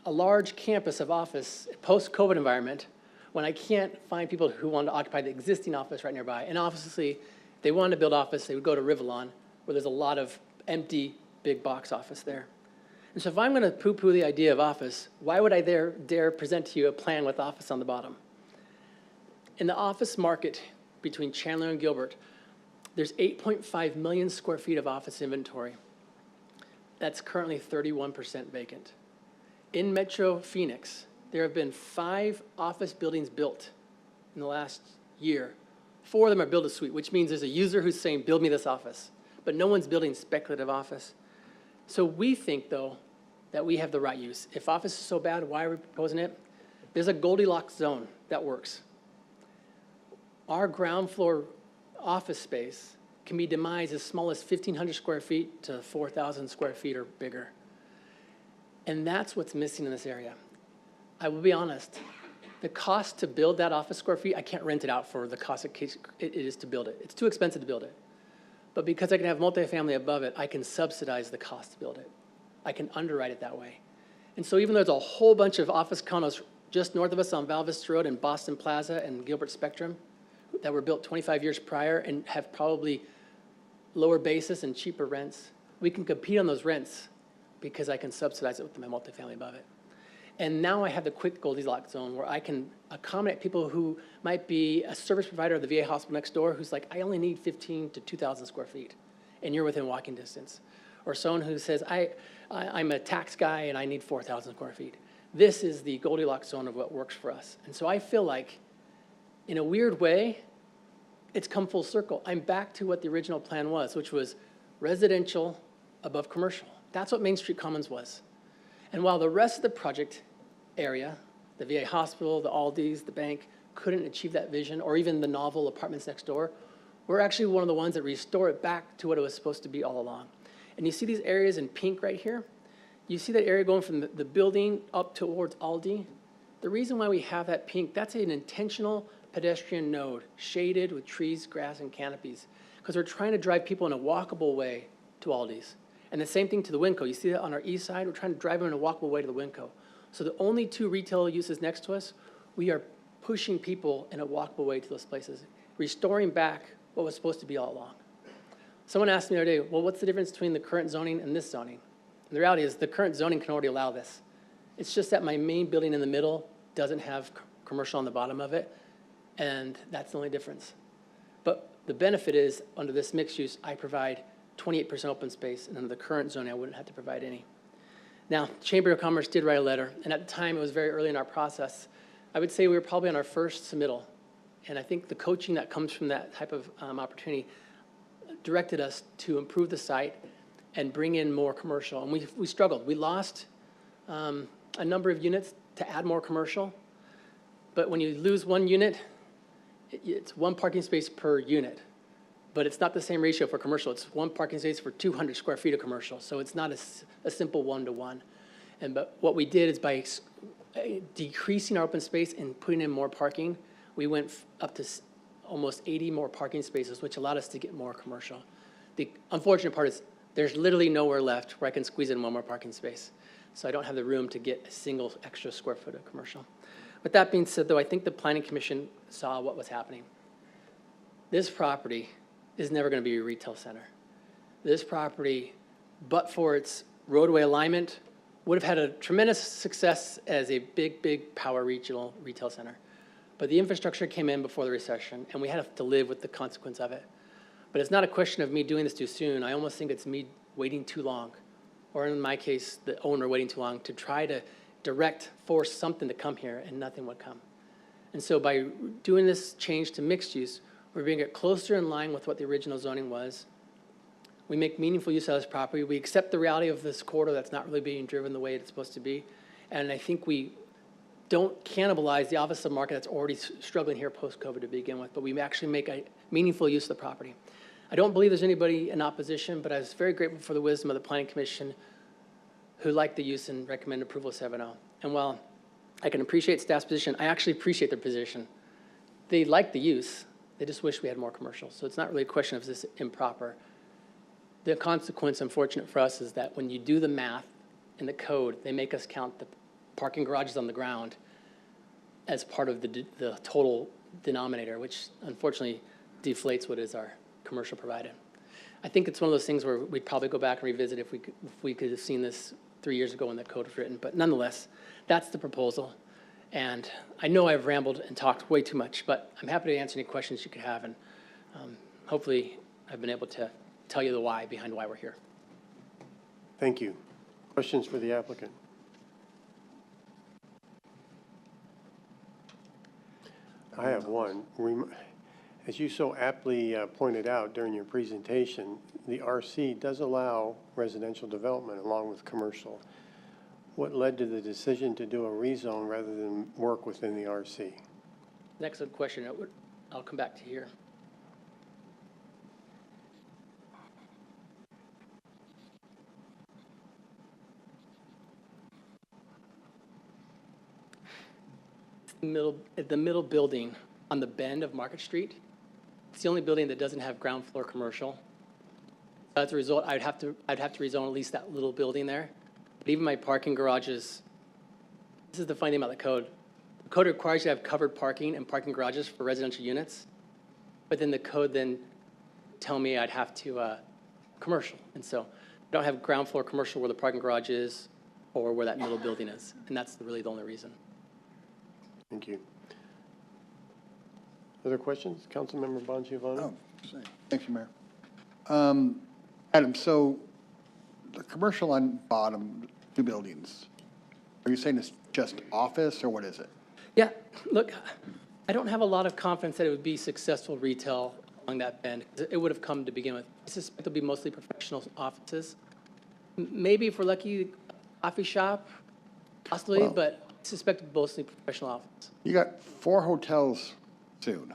a large campus of office, post-COVID environment, when I can't find people who want to occupy the existing office right nearby. And obviously, if they wanted to build office, they would go to Rivalon, where there's a lot of empty big box office there. And so if I'm going to poo-poo the idea of office, why would I dare present to you a plan with office on the bottom? In the office market between Chandler and Gilbert, there's 8.5 million square feet of office inventory. That's currently 31% vacant. In Metro Phoenix, there have been 5 office buildings built in the last year. 4 of them are build-to-suite, which means there's a user who's saying, build me this office. But no one's building speculative office. So we think, though, that we have the right use. If office is so bad, why are we proposing it? There's a Goldilocks zone that works. Our ground floor office space can be demised as small as 1,500 square feet to 4,000 square feet or bigger. And that's what's missing in this area. I will be honest, the cost to build that office square feet, I can't rent it out for the cost it is to build it. It's too expensive to build it. But because I can have multifamily above it, I can subsidize the cost to build it. I can underwrite it that way. And so even though there's a whole bunch of office condos just north of us on Val Vista Road and Boston Plaza and Gilbert Spectrum that were built 25 years prior and have probably lower basis and cheaper rents, we can compete on those rents because I can subsidize it with my multifamily above it. And now I have the quick Goldilocks zone where I can accommodate people who might be a service provider of the VA hospital next door who's like, I only need 15 to 2,000 square feet, and you're within walking distance. Or someone who says, I'm a tax guy and I need 4,000 square feet. This is the Goldilocks zone of what works for us. And so I feel like, in a weird way, it's come full circle. I'm back to what the original plan was, which was residential above commercial. That's what Main Street Commons was. And while the rest of the project area, the VA hospital, the Aldi's, the bank, couldn't achieve that vision, or even the novel apartments next door, we're actually one of the ones that restore it back to what it was supposed to be all along. And you see these areas in pink right here? You see that area going from the building up towards Aldi? The reason why we have that pink, that's an intentional pedestrian node, shaded with trees, grass, and canopies. because we're trying to drive people in a walkable way to Aldi's. And the same thing to the Winco. You see that on our east side? We're trying to drive them in a walkable way to the Winco. So the only two retail uses next to us, we are pushing people in a walkable way to those places, restoring back what was supposed to be all along. Someone asked me the other day, well, what's the difference between the current zoning and this zoning? And the reality is the current zoning can already allow this. It's just that my main building in the middle doesn't have commercial on the bottom of it, and that's the only difference. But the benefit is, under this mixed use, I provide 28% open space, and under the current zoning, I wouldn't have to provide any. Now, Chamber of Commerce did write a letter, and at the time, it was very early in our process. I would say we were probably on our first submittal, and I think the coaching that comes from that type of opportunity directed us to improve the site and bring in more commercial, and we struggled. We lost a number of units to add more commercial, but when you lose one unit, it's one parking space per unit. But it's not the same ratio for commercial. It's one parking space for 200 square feet of commercial. So it's not a simple one-to-one. But what we did is by decreasing our open space and putting in more parking, we went up to almost 80 more parking spaces, which allowed us to get more commercial. The unfortunate part is there's literally nowhere left where I can squeeze in one more parking space. So I don't have the room to get a single extra square foot of commercial. With that being said, though, I think the Planning Commission saw what was happening. This property is never going to be a retail center. This property, but for its roadway alignment, would have had a tremendous success as a big, big power regional retail center. But the infrastructure came in before the recession, and we had to live with the consequence of it. But it's not a question of me doing this too soon. I almost think it's me waiting too long, or in my case, the owner waiting too long to try to force something to come here, and nothing would come. And so by doing this change to mixed use, we're bringing it closer in line with what the original zoning was. We make meaningful use of this property. We accept the reality of this corridor that's not really being driven the way it's supposed to be. And I think we don't cannibalize the office of market that's already struggling here post-COVID to begin with, but we actually make a meaningful use of the property. I don't believe there's anybody in opposition, but I was very grateful for the wisdom of the Planning Commission who liked the use and recommended approval of 7.0. And while I can appreciate staff's position, I actually appreciate their position. They like the use. They just wish we had more commercial. So it's not really a question of is this improper. The consequence, unfortunate for us, is that when you do the math in the code, they make us count the parking garages on the ground as part of the total denominator, which unfortunately deflates what is our commercial provided. I think it's one of those things where we'd probably go back and revisit if we could have seen this 3 years ago when the code was written. But nonetheless, that's the proposal. And I know I've rambled and talked way too much, but I'm happy to answer any questions you could have. And hopefully I've been able to tell you the why behind why we're here. Thank you. Questions for the applicant? I have one. As you so aptly pointed out during your presentation, the RC does allow residential development along with commercial. What led to the decision to do a rezone rather than work within the RC? Excellent question. I'll come back to here. The middle building on the bend of Market Street, it's the only building that doesn't have ground floor commercial. As a result, I'd have to rezone at least that little building there. But even my parking garages, this is the funny thing about the code. The code requires you to have covered parking and parking garages for residential units, but then the code then tell me I'd have to commercial. And so I don't have ground floor commercial where the parking garage is or where that middle building is. And that's really the only reason. Thank you. Other questions? Councilmember Bongiovanni? Oh, thank you, Mayor. Adam, so the commercial on bottom two buildings, are you saying it's just office or what is it? Yeah, look, I don't have a lot of confidence that it would be successful retail along that bend. It would have come to begin with. I suspect it'll be mostly professional offices. Maybe if we're lucky, coffee shop, possibly, Well, but I suspect mostly professional office. You got 4 hotels soon.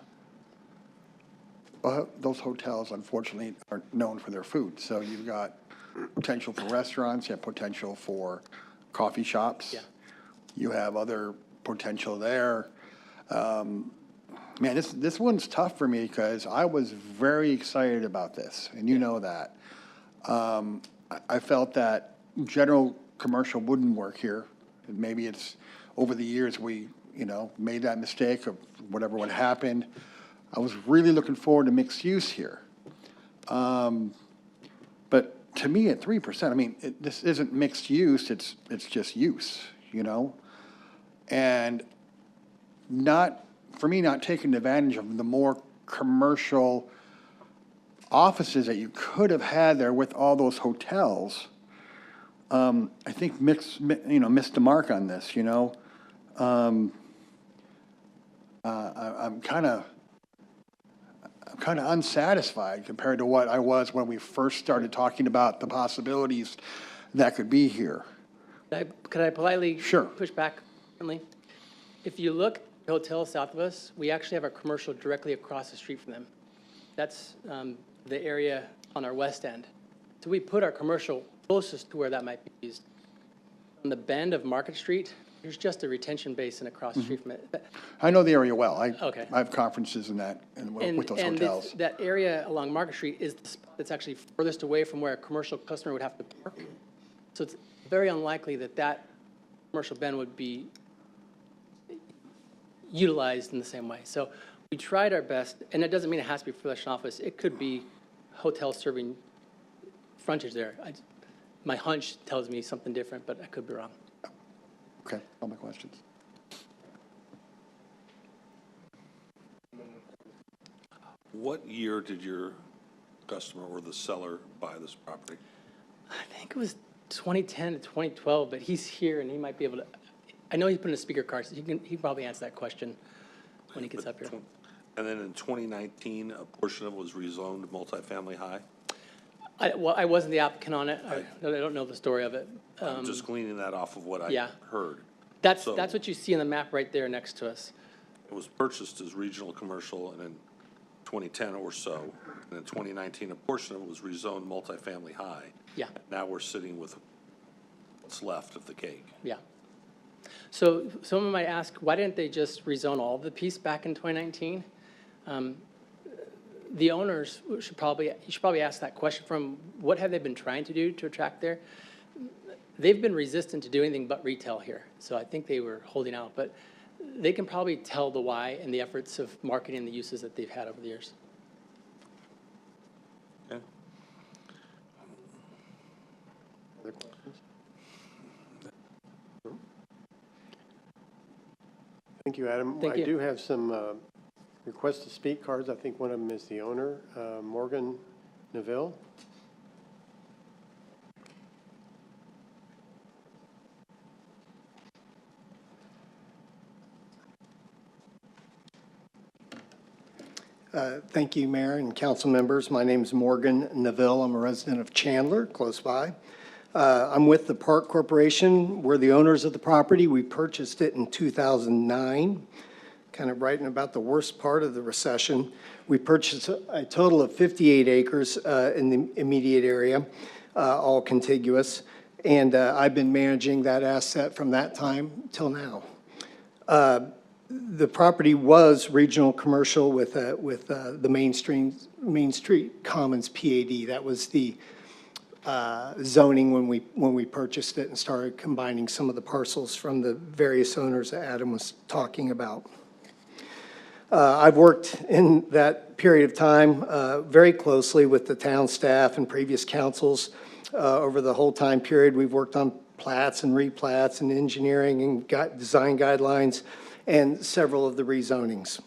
Well, those hotels, unfortunately, are known for their food. So you've got potential for restaurants, you have potential for coffee shops. Yeah. You have other potential there. Man, this one's tough for me because I was very excited about this, and you know that. I felt that general commercial wouldn't work here. And maybe it's over the years we, made that mistake of whatever would happen. I was really looking forward to mixed use here. But to me, at 3%, I mean, this isn't mixed use, it's just use, And for me, not taking advantage of the more commercial offices that you could have had there with all those hotels, I think missed the mark on this, I'm kind of unsatisfied compared to what I was when we first started talking about the possibilities that could be here. Could I politely Sure. push back? If you look at the hotel south of us, we actually have our commercial directly across the street from them. That's the area on our west end. So we put our commercial closest to where that might be used. On the bend of Market Street, there's just a retention basin across the street from it. I know the area well. Okay. I have conferences in that, with those hotels. That area along Market Street is the spot that's actually furthest away from where a commercial customer would have to park. So it's very unlikely that commercial bend would be utilized in the same way. So we tried our best, and it doesn't mean it has to be for the office. It could be hotel serving frontage there. My hunch tells me something different, but I could be wrong. Okay, all my questions. What year did your customer or the seller buy this property? I think it was 2010 to 2012, but he's here and he might be able to, I know he put in a speaker card, so he can probably answer that question when he gets up here. And then in 2019, a portion of it was rezoned multifamily high? I wasn't the applicant on it. I don't know the story of it. I'm just gleaning that off of what I yeah. heard. That's So- what you see on the map right there next to us. It was purchased as regional commercial and in 2010 or so. And in 2019, a portion of it was rezoned multifamily high. Yeah. Now we're sitting with what's left of the cake. Yeah. So someone might ask, why didn't they just rezone all of the piece back in 2019? The owners you should probably ask that question from what have they been trying to do to attract there? They've been resistant to do anything but retail here. So I think they were holding out, but they can probably tell the why and the efforts of marketing the uses that they've had over the years. Okay. Other questions? Thank you, Adam. Thank you. I do have some request to speak cards. I think one of them is the owner, Morgan Neville. Thank you, Mayor and council members. My name is Morgan Neville. I'm a resident of Chandler, close by. I'm with the Park Corporation. We're the owners of the property. We purchased it in 2009, kind of right in about the worst part of the recession. We purchased a total of 58 acres in the immediate area, all contiguous. And I've been managing that asset from that time till now. The property was regional commercial with the Main Street Commons PAD. That was the zoning when we purchased it and started combining some of the parcels from the various owners that Adam was talking about. I've worked in that period of time very closely with the town staff and previous councils. Over the whole time period, we've worked on plats and replats and engineering and design guidelines and several of the rezonings.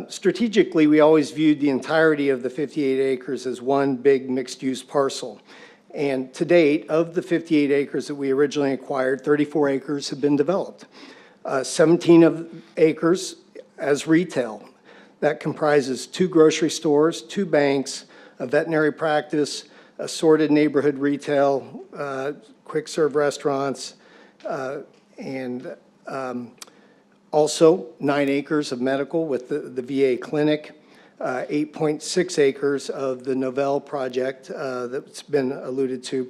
Strategically, we always viewed the entirety of the 58 acres as one big mixed-use parcel. And to date, of the 58 acres that we originally acquired, 34 acres have been developed. 17 acres as retail. That comprises 2 grocery stores, 2 banks, a veterinary practice, assorted neighborhood retail, quick-serve restaurants, and also 9 acres of medical with the VA clinic, 8.6 acres of the Novell project that's been alluded to,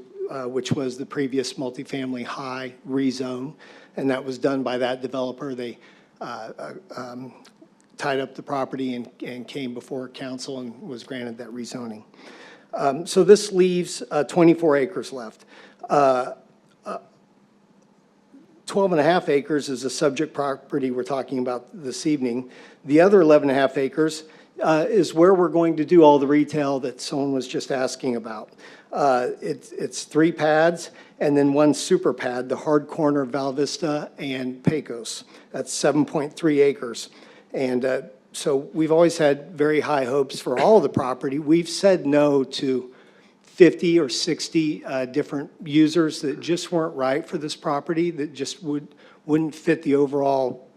which was the previous multifamily high rezone, and that was done by that developer. They tied up the property and came before council and was granted that rezoning. So this leaves 24 acres left. 12 and a half acres is the subject property we're talking about this evening. The other 11 and a half acres is where we're going to do all the retail that someone was just asking about. It's 3 pads and then 1 super pad, the hard corner, Val Vista and Pecos. That's 7.3 acres. And so we've always had very high hopes for all of the property. We've said no to 50 or 60 different users that just weren't right for this property, that just wouldn't fit the overall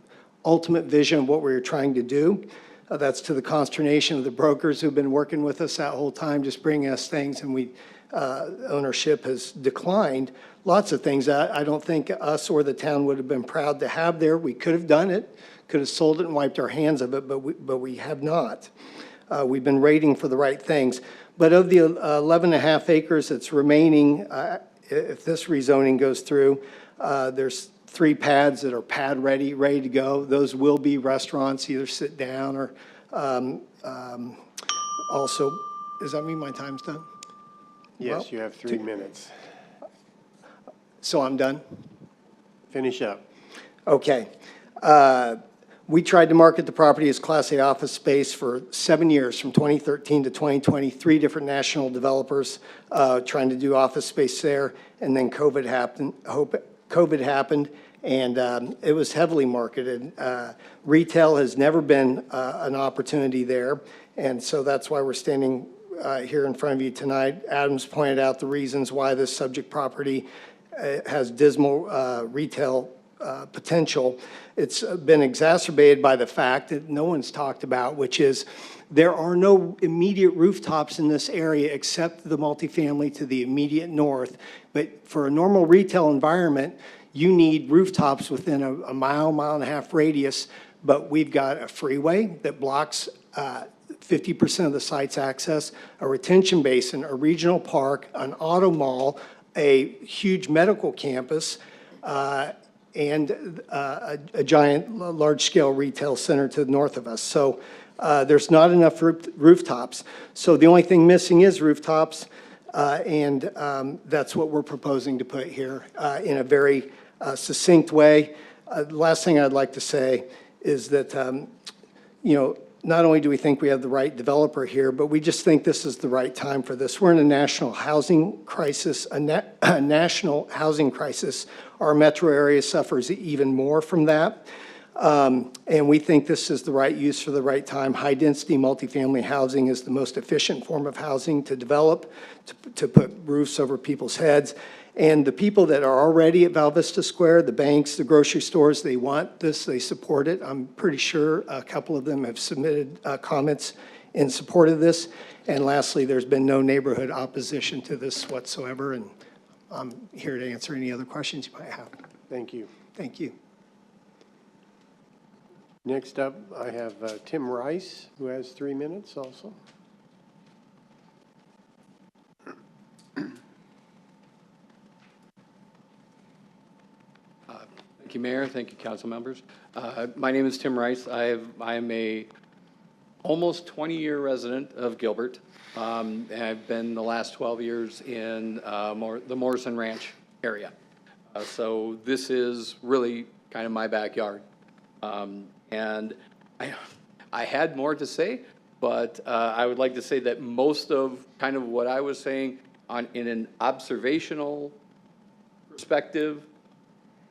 ultimate vision of what we were trying to do. That's to the consternation of the brokers who've been working with us that whole time, just bringing us things, and ownership has declined. Lots of things I don't think us or the town would have been proud to have there. We could have done it, could have sold it and wiped our hands of it, but we have not. We've been waiting for the right things. But of the 11 and a half acres that's remaining, if this rezoning goes through, there's 3 pads that are pad ready to go. Those will be restaurants, either sit down or also, does that mean my time's done? Yes, Well, you have 3 minutes. So I'm done? Finish up. Okay. We tried to market the property as Class A office space for 7 years, from 2013 to 2020, 3 different national developers trying to do office space there, and then COVID happened, and it was heavily marketed. Retail has never been an opportunity there, and so that's why we're standing here in front of you tonight. Adam's pointed out the reasons why this subject property has dismal retail potential. It's been exacerbated by the fact that no one's talked about, which is there are no immediate rooftops in this area except the multifamily to the immediate north. But for a normal retail environment, you need rooftops within a mile, mile and a half radius. But we've got a freeway that blocks 50% of the site's access, a retention basin, a regional park, an auto mall, a huge medical campus, and a giant, large-scale retail center to the north of us. So there's not enough rooftops. So the only thing missing is rooftops, and that's what we're proposing to put here in a very succinct way. The last thing I'd like to say is that, not only do we think we have the right developer here, but we just think this is the right time for this. We're in a national housing crisis, a national housing crisis. Our metro area suffers even more from that. And we think this is the right use for the right time. High-density multifamily housing is the most efficient form of housing to develop, to put roofs over people's heads. And the people that are already at Val Vista Square, the banks, the grocery stores, they want this, they support it. I'm pretty sure a couple of them have submitted comments in support of this. And lastly, there's been no neighborhood opposition to this whatsoever, and I'm here to answer any other questions you might have. Thank you. Thank you. Next up, I have Tim Rice, who has 3 minutes also. Thank you, Mayor. Thank you, council members. My name is Tim Rice. I am a almost 20-year resident of Gilbert. And I've been the last 12 years in the Morrison Ranch area. So this is really kind of my backyard. And I had more to say, but I would like to say that most of kind of what I was saying in an observational perspective,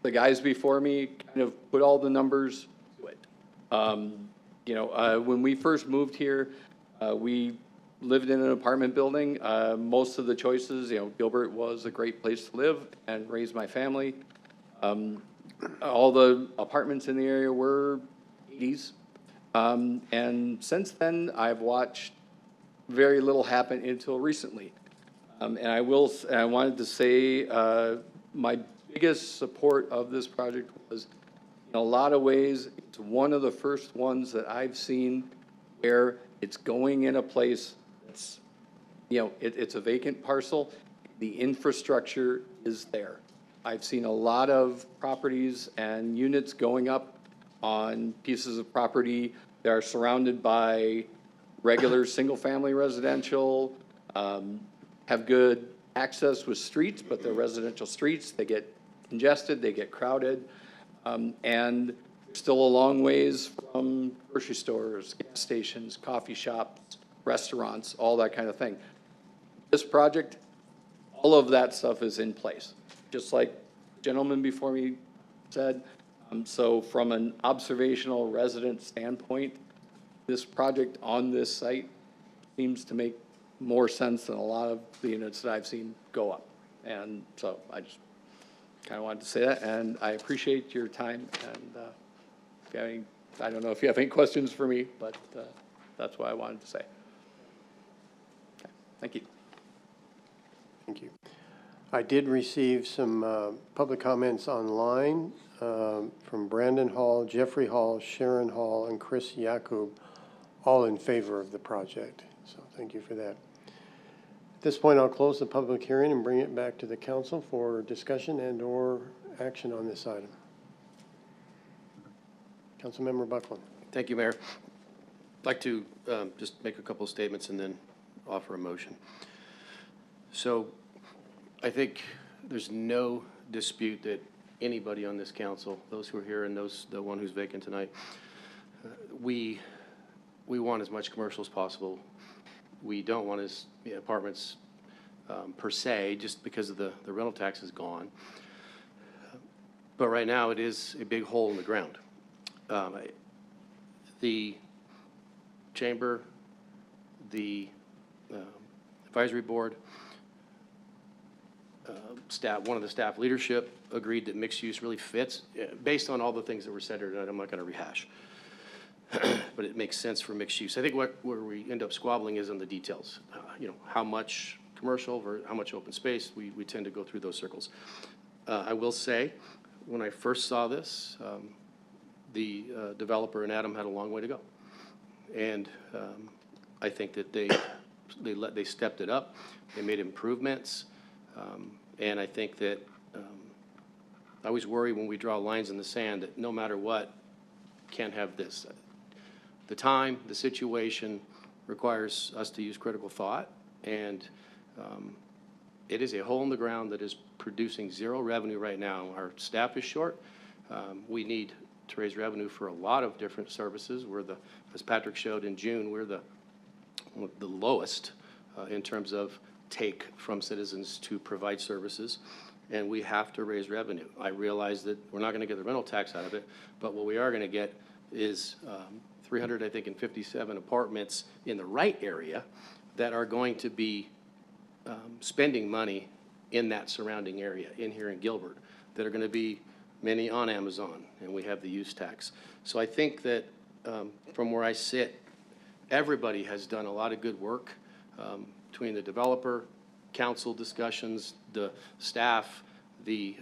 the guys before me kind of put all the numbers to it. When we first moved here, we lived in an apartment building. Most of the choices, Gilbert was a great place to live and raise my family. All the apartments in the area were 80s. And since then, I've watched very little happen until recently. And I wanted to say my biggest support of this project was, in a lot of ways, it's one of the first ones that I've seen where it's going in a place that's, it's a vacant parcel. The infrastructure is there. I've seen a lot of properties and units going up on pieces of property They're surrounded by regular single-family residential, have good access with streets, but they're residential streets. They get congested, they get crowded, and still a long ways from grocery stores, gas stations, coffee shops, restaurants, all that kind of thing. This project, all of that stuff is in place, just like the gentleman before me said. So from an observational resident standpoint, this project on this site seems to make more sense than a lot of the units that I've seen go up. And so I just kind of wanted to say that, and I appreciate your time. And if you have any, I don't know if you have any questions for me, but that's what I wanted to say. Okay. Thank you. Thank you. I did receive some public comments online from Brandon Hall, Jeffrey Hall, Sharon Hall, and Chris Yakub, all in favor of the project. So thank you for that. At this point, I'll close the public hearing and bring it back to the council for discussion and or action on this item. Councilmember Buckland. Thank you, Mayor. I'd like to just make a couple of statements and then offer a motion. So I think there's no dispute that anybody on this council, those who are here and the one who's vacant tonight, we want as much commercial as possible. We don't want as apartments per se, just because of the rental tax is gone. But right now, it is a big hole in the ground. The chamber, the advisory board, staff, one of the staff leadership agreed that mixed use really fits based on all the things that were said here tonight. I'm not going to rehash, but it makes sense for mixed use. I think where we end up squabbling is on the details. You know, how much commercial versus how much open space. We tend to go through those circles. I will say, when I first saw this, the developer and Adam had a long way to go, and I think that they stepped it up. They made improvements, and I think that I always worry when we draw lines in the sand that no matter what, can't have this. The time, the situation requires us to use critical thought, and it is a hole in the ground that is producing zero revenue right now. Our staff is short. We need to raise revenue for a lot of different services. As Patrick showed in June, we're the lowest in terms of take from citizens to provide services, and we have to raise revenue. I realize that we're not going to get the rental tax out of it, but what we are going to get is 357 apartments in the right area that are going to be spending money in that surrounding area in here in Gilbert, that are going to be many on Amazon, and we have the use tax. So I think that from where I sit, everybody has done a lot of good work between the developer, council discussions, the staff, the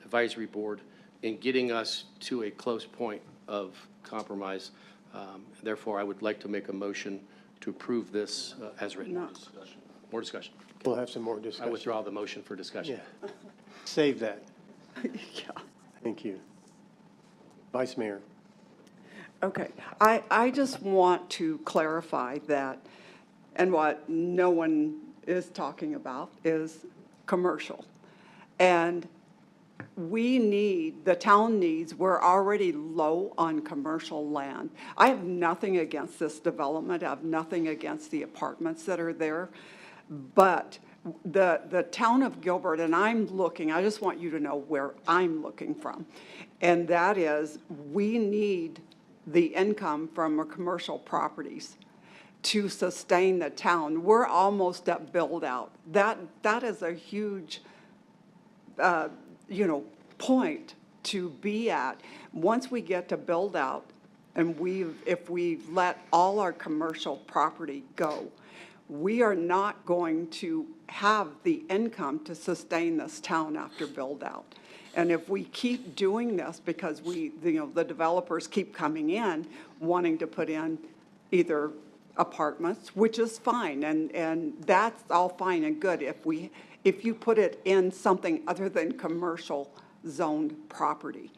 advisory board, in getting us to a close point of compromise. Therefore, I would like to make a motion to approve this as written. No. More discussion. We'll have some more discussion. I withdraw the motion for discussion. Yeah. Save that. Yeah. Thank you. Vice Mayor. Okay, I just want to clarify that, and what no one is talking about is commercial. And the town needs, we're already low on commercial land. I have nothing against this development. I have nothing against the apartments that are there. But the town of Gilbert, and I just want you to know where I'm looking from. And that is, we need the income from our commercial properties to sustain the town. We're almost at build out. That is a huge, point to be at. Once we get to build out, and if we let all our commercial property go, we are not going to have the income to sustain this town after build out. And if we keep doing this because the developers keep coming in wanting to put in either apartments, which is fine, and that's all fine and good if you put it in something other than commercial zoned property.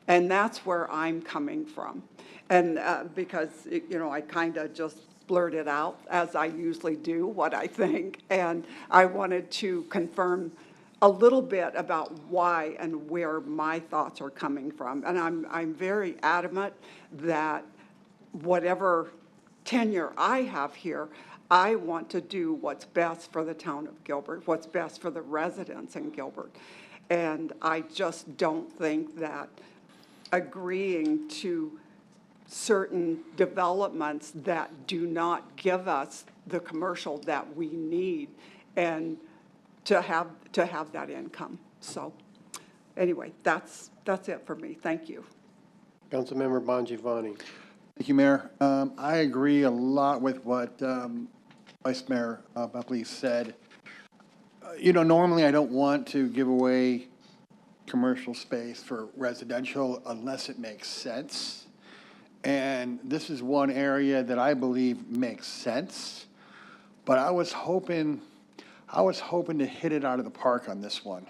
And that's where I'm coming from. And because, I kind of just blurted out, as I usually do, what I think. And I wanted to confirm a little bit about why and where my thoughts are coming from. And I'm very adamant that whatever tenure I have here, I want to do what's best for the town of Gilbert, what's best for the residents in Gilbert. And I just don't think that agreeing to certain developments that do not give us the commercial that we need and to have that income. So anyway, that's it for me. Thank you. Councilmember Bongiovanni. Thank you, Mayor. I agree a lot with what Vice Mayor Buckley said. Normally I don't want to give away commercial space for residential unless it makes sense. And this is one area that I believe makes sense. But I was hoping to hit it out of the park on this one.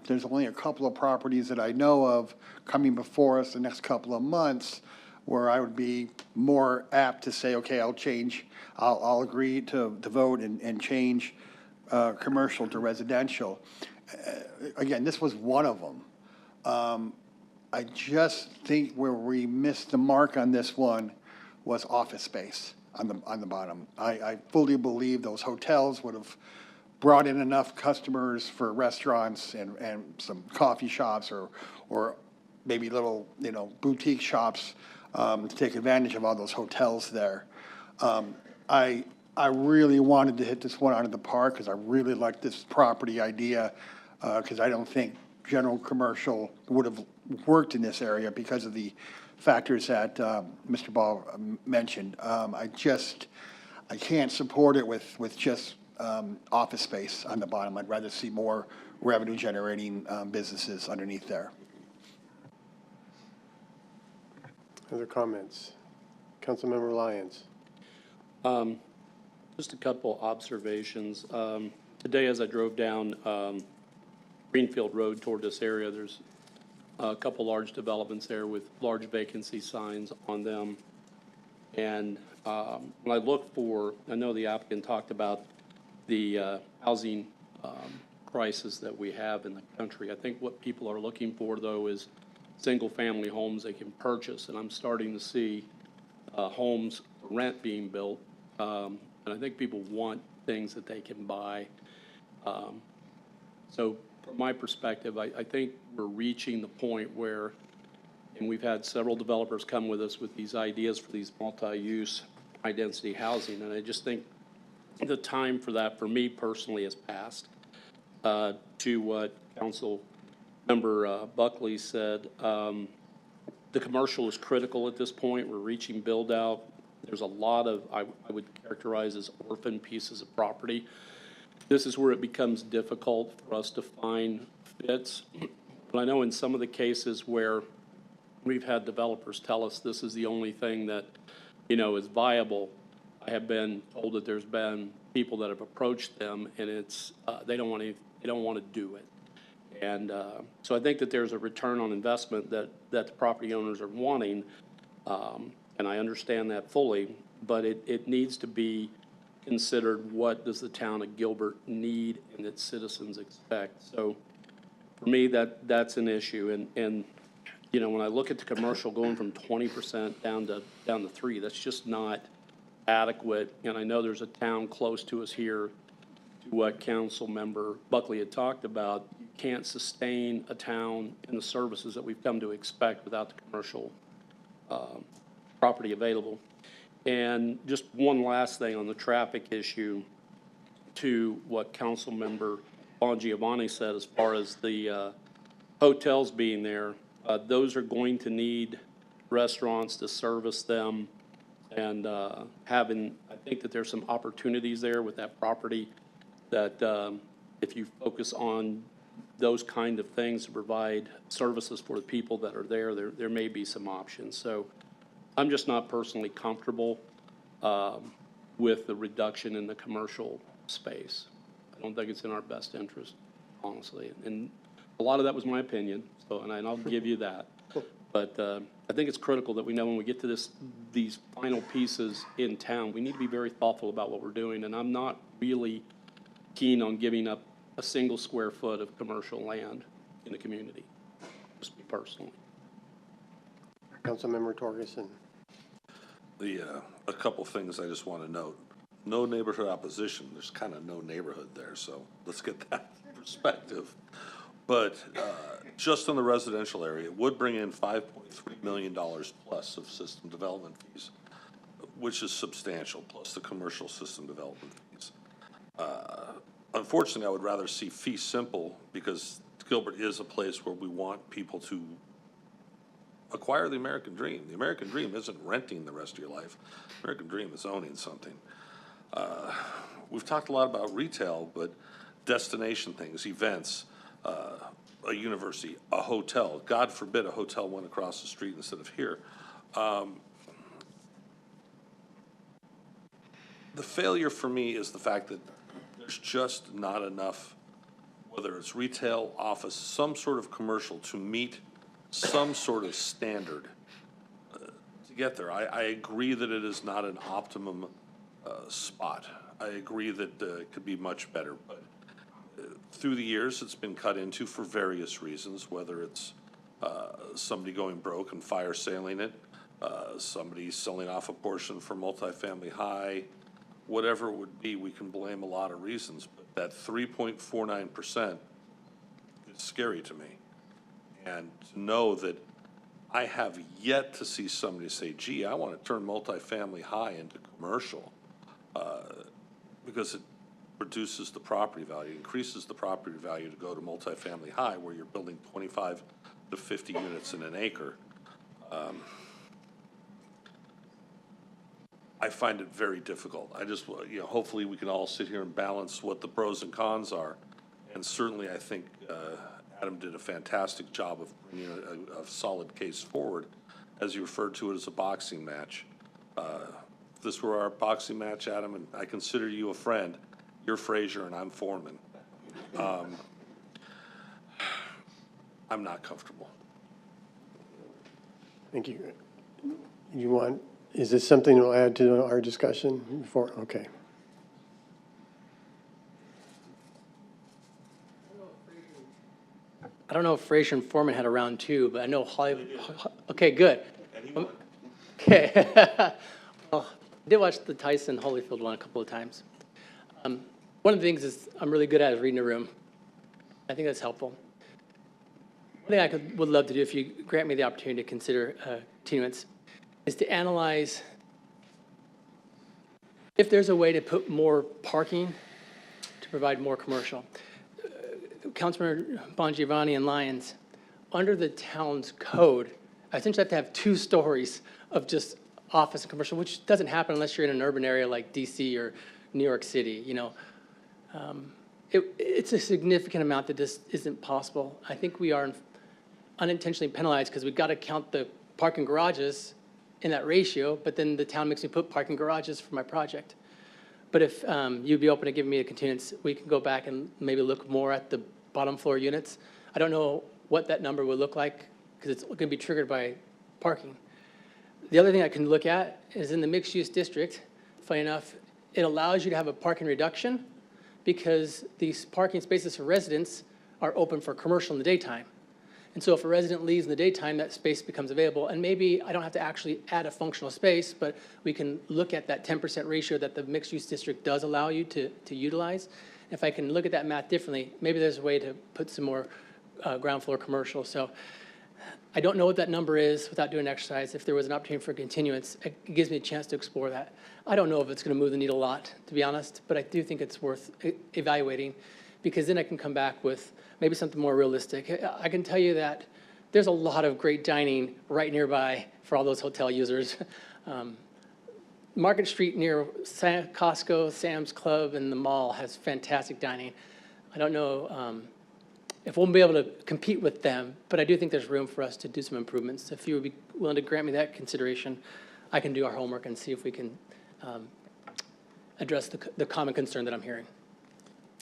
There's only a couple of properties that I know of coming before us the next couple of months where I would be more apt to say, okay, I'll agree to vote and change commercial to residential. Again, this was one of them. I just think where we missed the mark on this one was office space on the bottom. I fully believe those hotels would have brought in enough customers for restaurants and some coffee shops or maybe little, boutique shops to take advantage of all those hotels there. I really wanted to hit this one out of the park because I really like this property idea because I don't think general commercial would have worked in this area because of the factors that Mr. Ball mentioned. I can't support it with just office space on the bottom. I'd rather see more revenue generating businesses underneath there. Other comments? Councilmember Lyons. Just a couple observations. Today, as I drove down Greenfield Road toward this area, there's a couple large developments there with large vacancy signs on them. And when I look I know the applicant talked about the housing crisis that we have in the country. I think what people are looking for, though, is single-family homes they can purchase. And I'm starting to see homes for rent being built. And I think people want things that they can buy. So from my perspective, I think we're reaching the point where, and we've had several developers come with us with these ideas for these multi-use, high-density housing, and I just think the time for that, for me personally, has passed. To what Council Member Buckley said, the commercial is critical at this point. We're reaching build-out. There's a lot of, I would characterize as orphan pieces of property. This is where it becomes difficult for us to find fits. But I know in some of the cases where we've had developers tell us this is the only thing that, is viable, I have been told that there's been people that have approached them and it's, they don't want to do it. And so I think that there's a return on investment that the property owners are wanting. And I understand that fully, but it needs to be considered, what does the town of Gilbert need and its citizens expect? So for me, that's an issue. And when I look at the commercial going from 20% down to 3%, that's just not adequate. And I know there's a town close to us here, to what Council Member Buckley had talked about. You can't sustain a town and the services that we've come to expect without the commercial property available. And just one last thing on the traffic issue, to what Council Member Bongiovanni said as far as the hotels being there. Those are going to need restaurants to service them, and I think that there's some opportunities there with that property that if you focus on those kind of things to provide services for the people that are there may be some options. So I'm just not personally comfortable with the reduction in the commercial space. I don't think it's in our best interest, honestly. And a lot of that was my opinion, and I'll give you that. But I think it's critical that we know when we get to these final pieces in town, we need to be very thoughtful about what we're doing. And I'm not really keen on giving up a single square foot of commercial land in the community, just me personally. Councilmember Torgerson. A couple things I just want to note. No neighborhood opposition. There's kind of no neighborhood there, so let's get that perspective. But just on the residential area, it would bring in $5.3 million plus of system development fees, which is substantial, plus the commercial system development fees. Unfortunately, I would rather see fee simple, because Gilbert is a place where we want people to acquire the American dream. The American dream isn't renting the rest of your life. The American dream is owning something. We've talked a lot about retail, but destination things, events, a university, a hotel. God forbid a hotel went across the street instead of here. The failure for me is the fact that there's just not enough, whether it's retail, office, some sort of commercial, to meet some sort of standard to get there. I agree that it is not an optimum spot. I agree that it could be much better, but through the years, it's been cut into for various reasons, whether it's somebody going broke and fire sailing it, somebody selling off a portion for multifamily high, whatever it would be. We can blame a lot of reasons, but that 3.49% is scary to me. And to know that I have yet to see somebody say, gee, I want to turn multifamily high into commercial, because it reduces the property value, increases the property value to go to multifamily high, where you're building 25 to 50 units in an acre. I find it very difficult. I just, hopefully we can all sit here and balance what the pros and cons are. And certainly I think Adam did a fantastic job of bringing a solid case forward, as you referred to it as a boxing match. If this were our boxing match, Adam, and I consider you a friend, you're Frazier and I'm Foreman. I'm not comfortable. Thank you. Is this something we'll add to our discussion before? Okay. I don't know if Frazier and Foreman had a round two, but I know Hollywood. Okay, good. Okay. Well, I did watch the Tyson Holyfield one a couple of times. One of the things is I'm really good at is reading a room. I think that's helpful. One thing I would love to do, if you grant me the opportunity to consider continuance, is to analyze if there's a way to put more parking to provide more commercial. Councilmember Bongiovanni and Lyons, under the town's code, I essentially have to have 2 stories of just office and commercial, which doesn't happen unless you're in an urban area like DC or New York City, It's a significant amount that just isn't possible. I think we are unintentionally penalized because we've got to count the parking garages in that ratio, but then the town makes me put parking garages for my project. But if you'd be open to giving me a continuance, we can go back and maybe look more at the bottom floor units. I don't know what that number would look like because it's going to be triggered by parking. The other thing I can look at is in the mixed-use district, funny enough, it allows you to have a parking reduction because these parking spaces for residents are open for commercial in the daytime. And so if a resident leaves in the daytime, that space becomes available. And maybe I don't have to actually add a functional space, but we can look at that 10% ratio that the mixed-use district does allow you to utilize. If I can look at that math differently, maybe there's a way to put some more ground floor commercial. So I don't know what that number is without doing an exercise. If there was an opportunity for continuance, it gives me a chance to explore that. I don't know if it's going to move the needle a lot, to be honest, but I do think it's worth evaluating, because then I can come back with maybe something more realistic. I can tell you that there's a lot of great dining right nearby for all those hotel users. Market Street near Costco, Sam's Club, and the mall has fantastic dining. I don't know if we'll be able to compete with them, but I do think there's room for us to do some improvements. If you would be willing to grant me that consideration, I can do our homework and see if we can address the common concern that I'm hearing.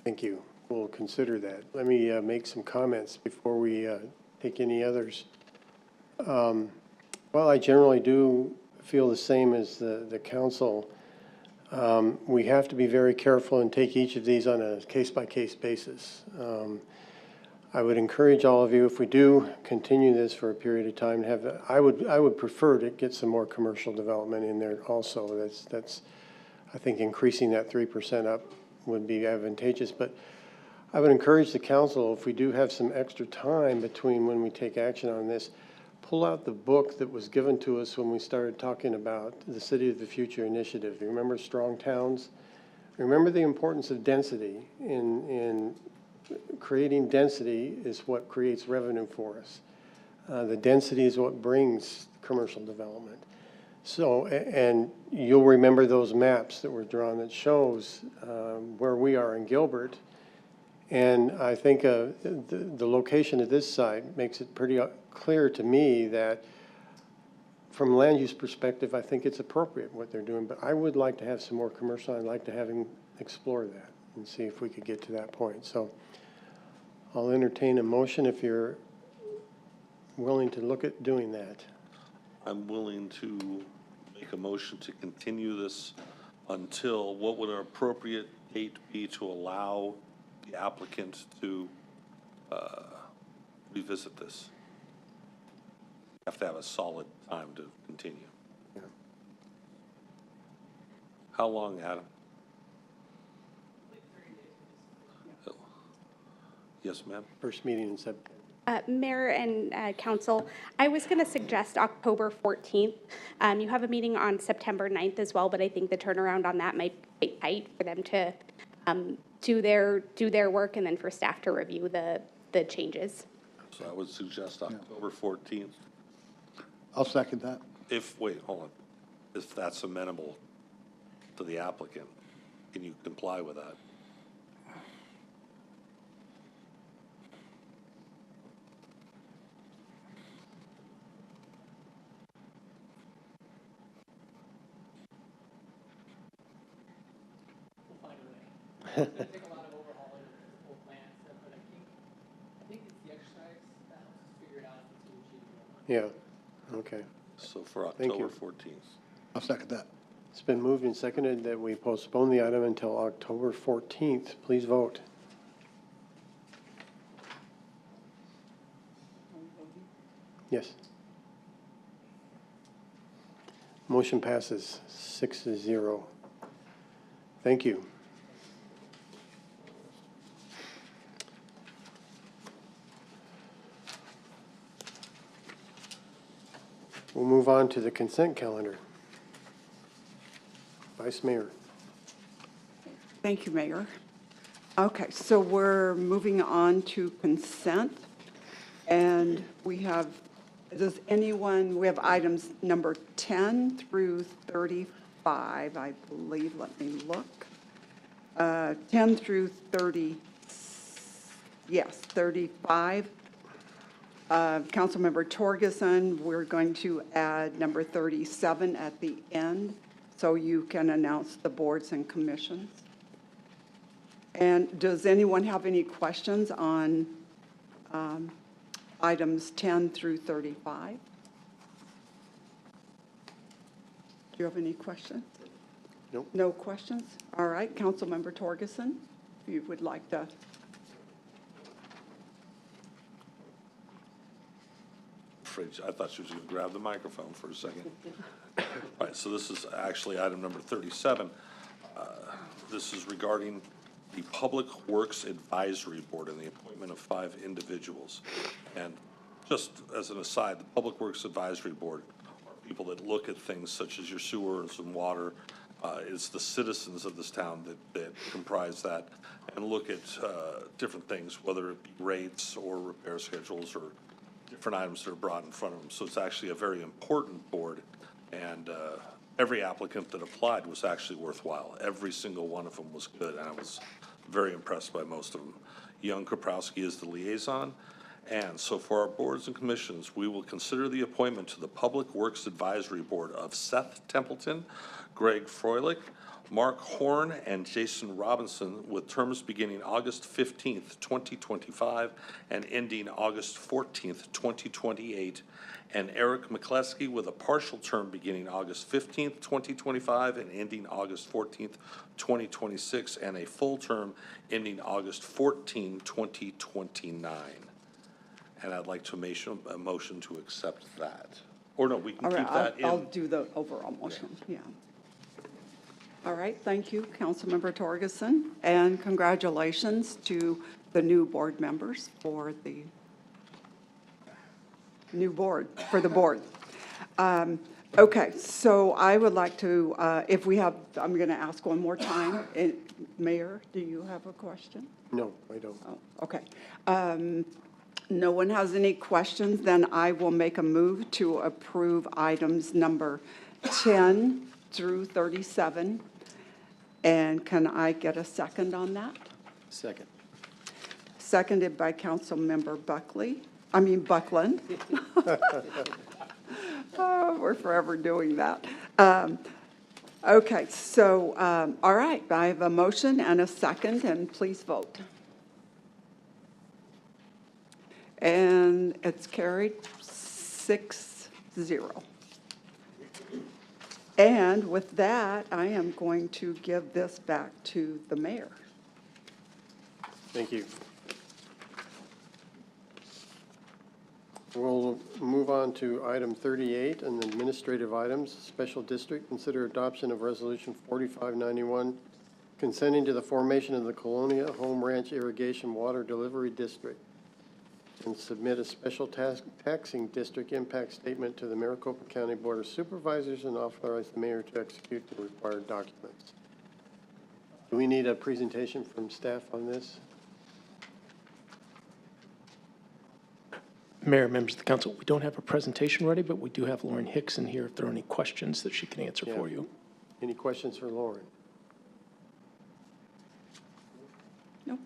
Thank you. We'll consider that. Let me make some comments before we take any others. Well, I generally do feel the same as the council. We have to be very careful and take each of these on a case-by-case basis. I would encourage all of you, if we do continue this for a period of time, I would prefer to get some more commercial development in there also. That's I think increasing that 3% up would be advantageous. But I would encourage the council, if we do have some extra time between when we take action on this, pull out the book that was given to us when we started talking about the City of the Future initiative. You remember Strong Towns? Remember the importance of density. In creating density is what creates revenue for us. The density is what brings commercial development. So, and you'll remember those maps that were drawn that shows where we are in Gilbert. And I think the location of this site makes it pretty clear to me that from a land use perspective, I think it's appropriate what they're doing. But I would like to have some more commercial. I'd like to have him explore that and see if we could get to that point. So I'll entertain a motion if you're willing to look at doing that. I'm willing to make a motion to continue this until, what would an appropriate date be to allow the applicant to revisit this? You have to have a solid time to continue. Yeah. How long, Adam? Yes, ma'am? First meeting in September. Mayor and council, I was going to suggest October 14th. You have a meeting on September 9th as well, but I think the turnaround on that might be tight for them to do their work and then for staff to review the changes. So I would suggest October 14th. I'll second that. Wait, hold on. If that's amenable to the applicant, can you comply with that? Take a lot of overhauling of the whole plan stuff, but I think it's the exercise that helps us figure it out if it's achievable. Yeah, okay. So for Thank October you. 14th. I'll second that. It's been moved and seconded that we postpone the item until October 14th. Please vote. Yes. Motion passes 6-0. Thank you. We'll move on to the consent calendar. Vice Mayor. Thank you, Mayor. Okay, so we're moving on to consent. And we have items number 10 through 35, I believe. Let me look. 10 through 30, yes, 35. Councilmember Torgerson, we're going to add number 37 at the end so you can announce the boards and commissions. And does anyone have any questions on items 10 through 35? Do you have any questions? Nope. No questions? All right, Councilmember Torgerson, if you would like to. I thought she was going to grab the microphone for a second. All right, so this is actually item number 37. This is regarding the Public Works Advisory Board and the appointment of 5 individuals. And just as an aside, the Public Works Advisory Board are people that look at things such as your sewers and water. It's the citizens of this town that comprise that and look at different things, whether it be rates or repair schedules or different items that are brought in front of them. So it's actually a very important board, and every applicant that applied was actually worthwhile. Every single one of them was good, and I was very impressed by most of them. Young Kaprowski is the liaison, And so for our boards and commissions, we will consider the appointment to the Public Works Advisory Board of Seth Templeton, Greg Froelich, Mark Horn, and Jason Robinson, with terms beginning August 15th, 2025, and ending August 14th, 2028, and Eric McCleskey with a partial term beginning August 15th, 2025, and ending August 14th, 2026, and a full term ending August 14, 2029. And I'd like to make a motion to accept that. Or no, we can All right, keep that in. I'll do the overall motion, yeah. All right, thank you, Councilmember Torgerson, and congratulations to the new board members for the new board, for the board. Okay, so I would like to, if we have, I'm going to ask one more time. Mayor, do you have a question? No, I don't. Oh, okay. No one has any questions, then I will make a move to approve items number 10 through 37. And can I get a second on that? Second. Seconded by Councilmember Buckland. Oh, we're forever doing that. Okay, so, all right, I have a motion and a second, and please vote. And it's carried 6-0. And with that, I am going to give this back to the mayor. Thank you. We'll move on to item 38 and the administrative items. Special District, consider adoption of Resolution 4591, consenting to the formation of the Colonia Home Ranch Irrigation Water Delivery District, and submit a special taxing district impact statement to the Maricopa County Board of Supervisors and authorize the mayor to execute the required documents. Do we need a presentation from staff on this? Mayor, members of the council, we don't have a presentation ready, but we do have Lauren Hickson here if there are any questions that she can answer for you. Any questions for Lauren? No.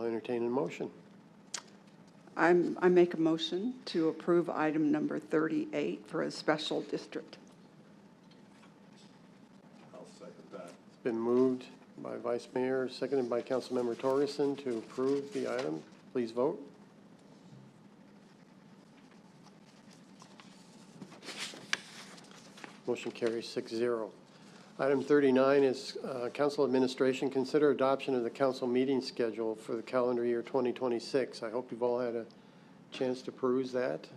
I'll entertain a motion. I make a motion to approve item number 38 for a special district. I'll second that. It's been moved by Vice Mayor, seconded by Councilmember Torgerson to approve the item. Please vote. Motion carries 6-0. Item 39 is council administration. Consider adoption of the council meeting schedule for the calendar year 2026. I hope you've all had a chance to peruse that.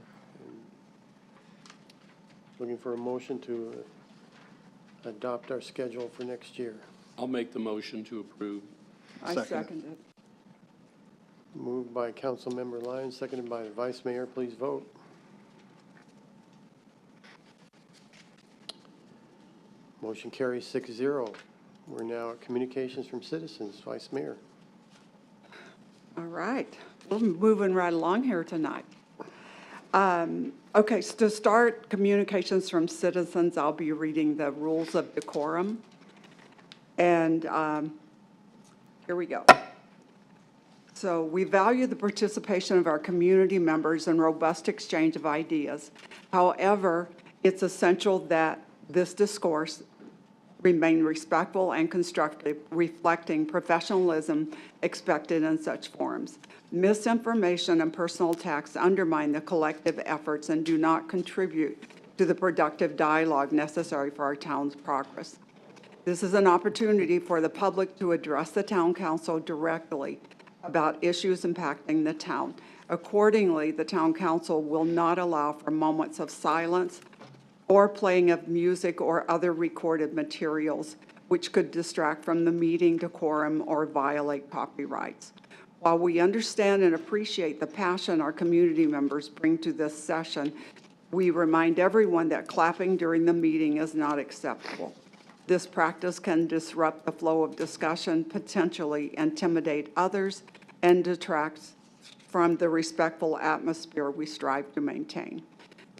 Looking for a motion to adopt our schedule for next year. I'll make the motion to approve. I second it. Moved by Councilmember Lyons, seconded by the Vice Mayor. Please vote. Motion carries 6-0. We're now at communications from citizens. Vice Mayor. All right, we're moving right along here tonight. Okay, so to start communications from citizens, I'll be reading the rules of decorum. And here we go. So we value the participation of our community members and robust exchange of ideas. However, it's essential that this discourse remain respectful and constructive, reflecting professionalism expected in such forums. Misinformation and personal attacks undermine the collective efforts and do not contribute to the productive dialogue necessary for our town's progress. This is an opportunity for the public to address the town council directly about issues impacting the town. Accordingly, the town council will not allow for moments of silence or playing of music or other recorded materials which could distract from the meeting decorum or violate copyrights. While we understand and appreciate the passion our community members bring to this session, we remind everyone that clapping during the meeting is not acceptable. This practice can disrupt the flow of discussion, potentially intimidate others, and detracts from the respectful atmosphere we strive to maintain.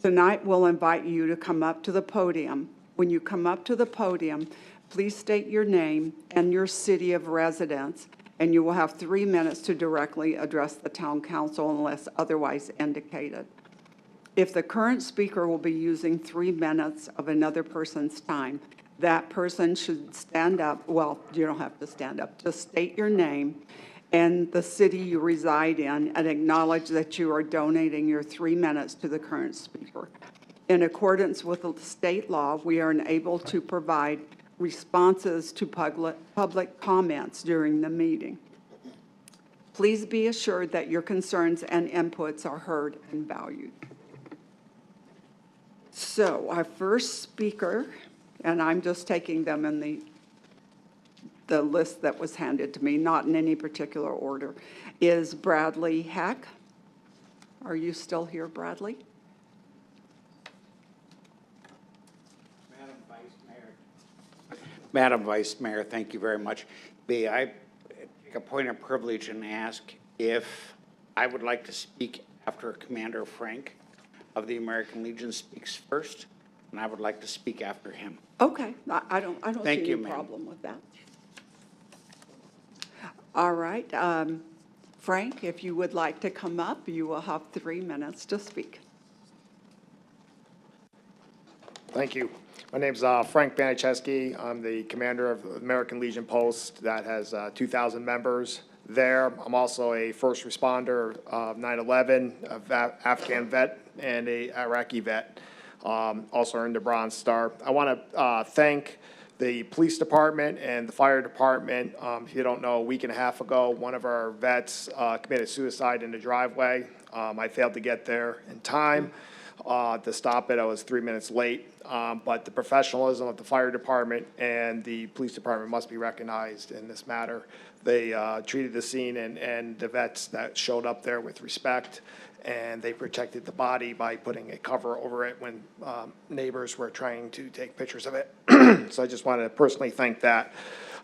Tonight, we'll invite you to come up to the podium. When you come up to the podium, please state your name and your city of residence, and you will have 3 minutes to directly address the town council unless otherwise indicated. If the current speaker will be using 3 minutes of another person's time, that person should stand up. Well, you don't have to stand up. Just state your name and the city you reside in and acknowledge that you are donating your 3 minutes to the current speaker. In accordance with the state law, we are unable to provide responses to public comments during the meeting. Please be assured that your concerns and inputs are heard and valued. So our first speaker, and I'm just taking them in the list that was handed to me, not in any particular order, is Bradley Heck. Are you still here, Bradley? Madam Vice Mayor, thank you very much. I take a point of privilege and ask if I would like to speak after Commander Frank of the American Legion speaks first, and I would like to speak after him. Okay, I don't see any problem with that. All right, Frank, if you would like to come up, you will have 3 minutes to speak. Thank you. My name's Frank Baniszewski. I'm the commander of the American Legion Post that has 2,000 members there. I'm also a first responder of 9/11, Afghan vet, and a Iraqi vet. Also earned a Bronze Star. I want to thank the police department and the fire department. If you don't know, a week and a half ago, one of our vets committed suicide in the driveway. I failed to get there in time to stop it. I was 3 minutes late. But the professionalism of the fire department and the police department must be recognized in this matter. They treated the scene and the vets that showed up there with respect, and they protected the body by putting a cover over it when neighbors were trying to take pictures of it. So I just wanted to personally thank that.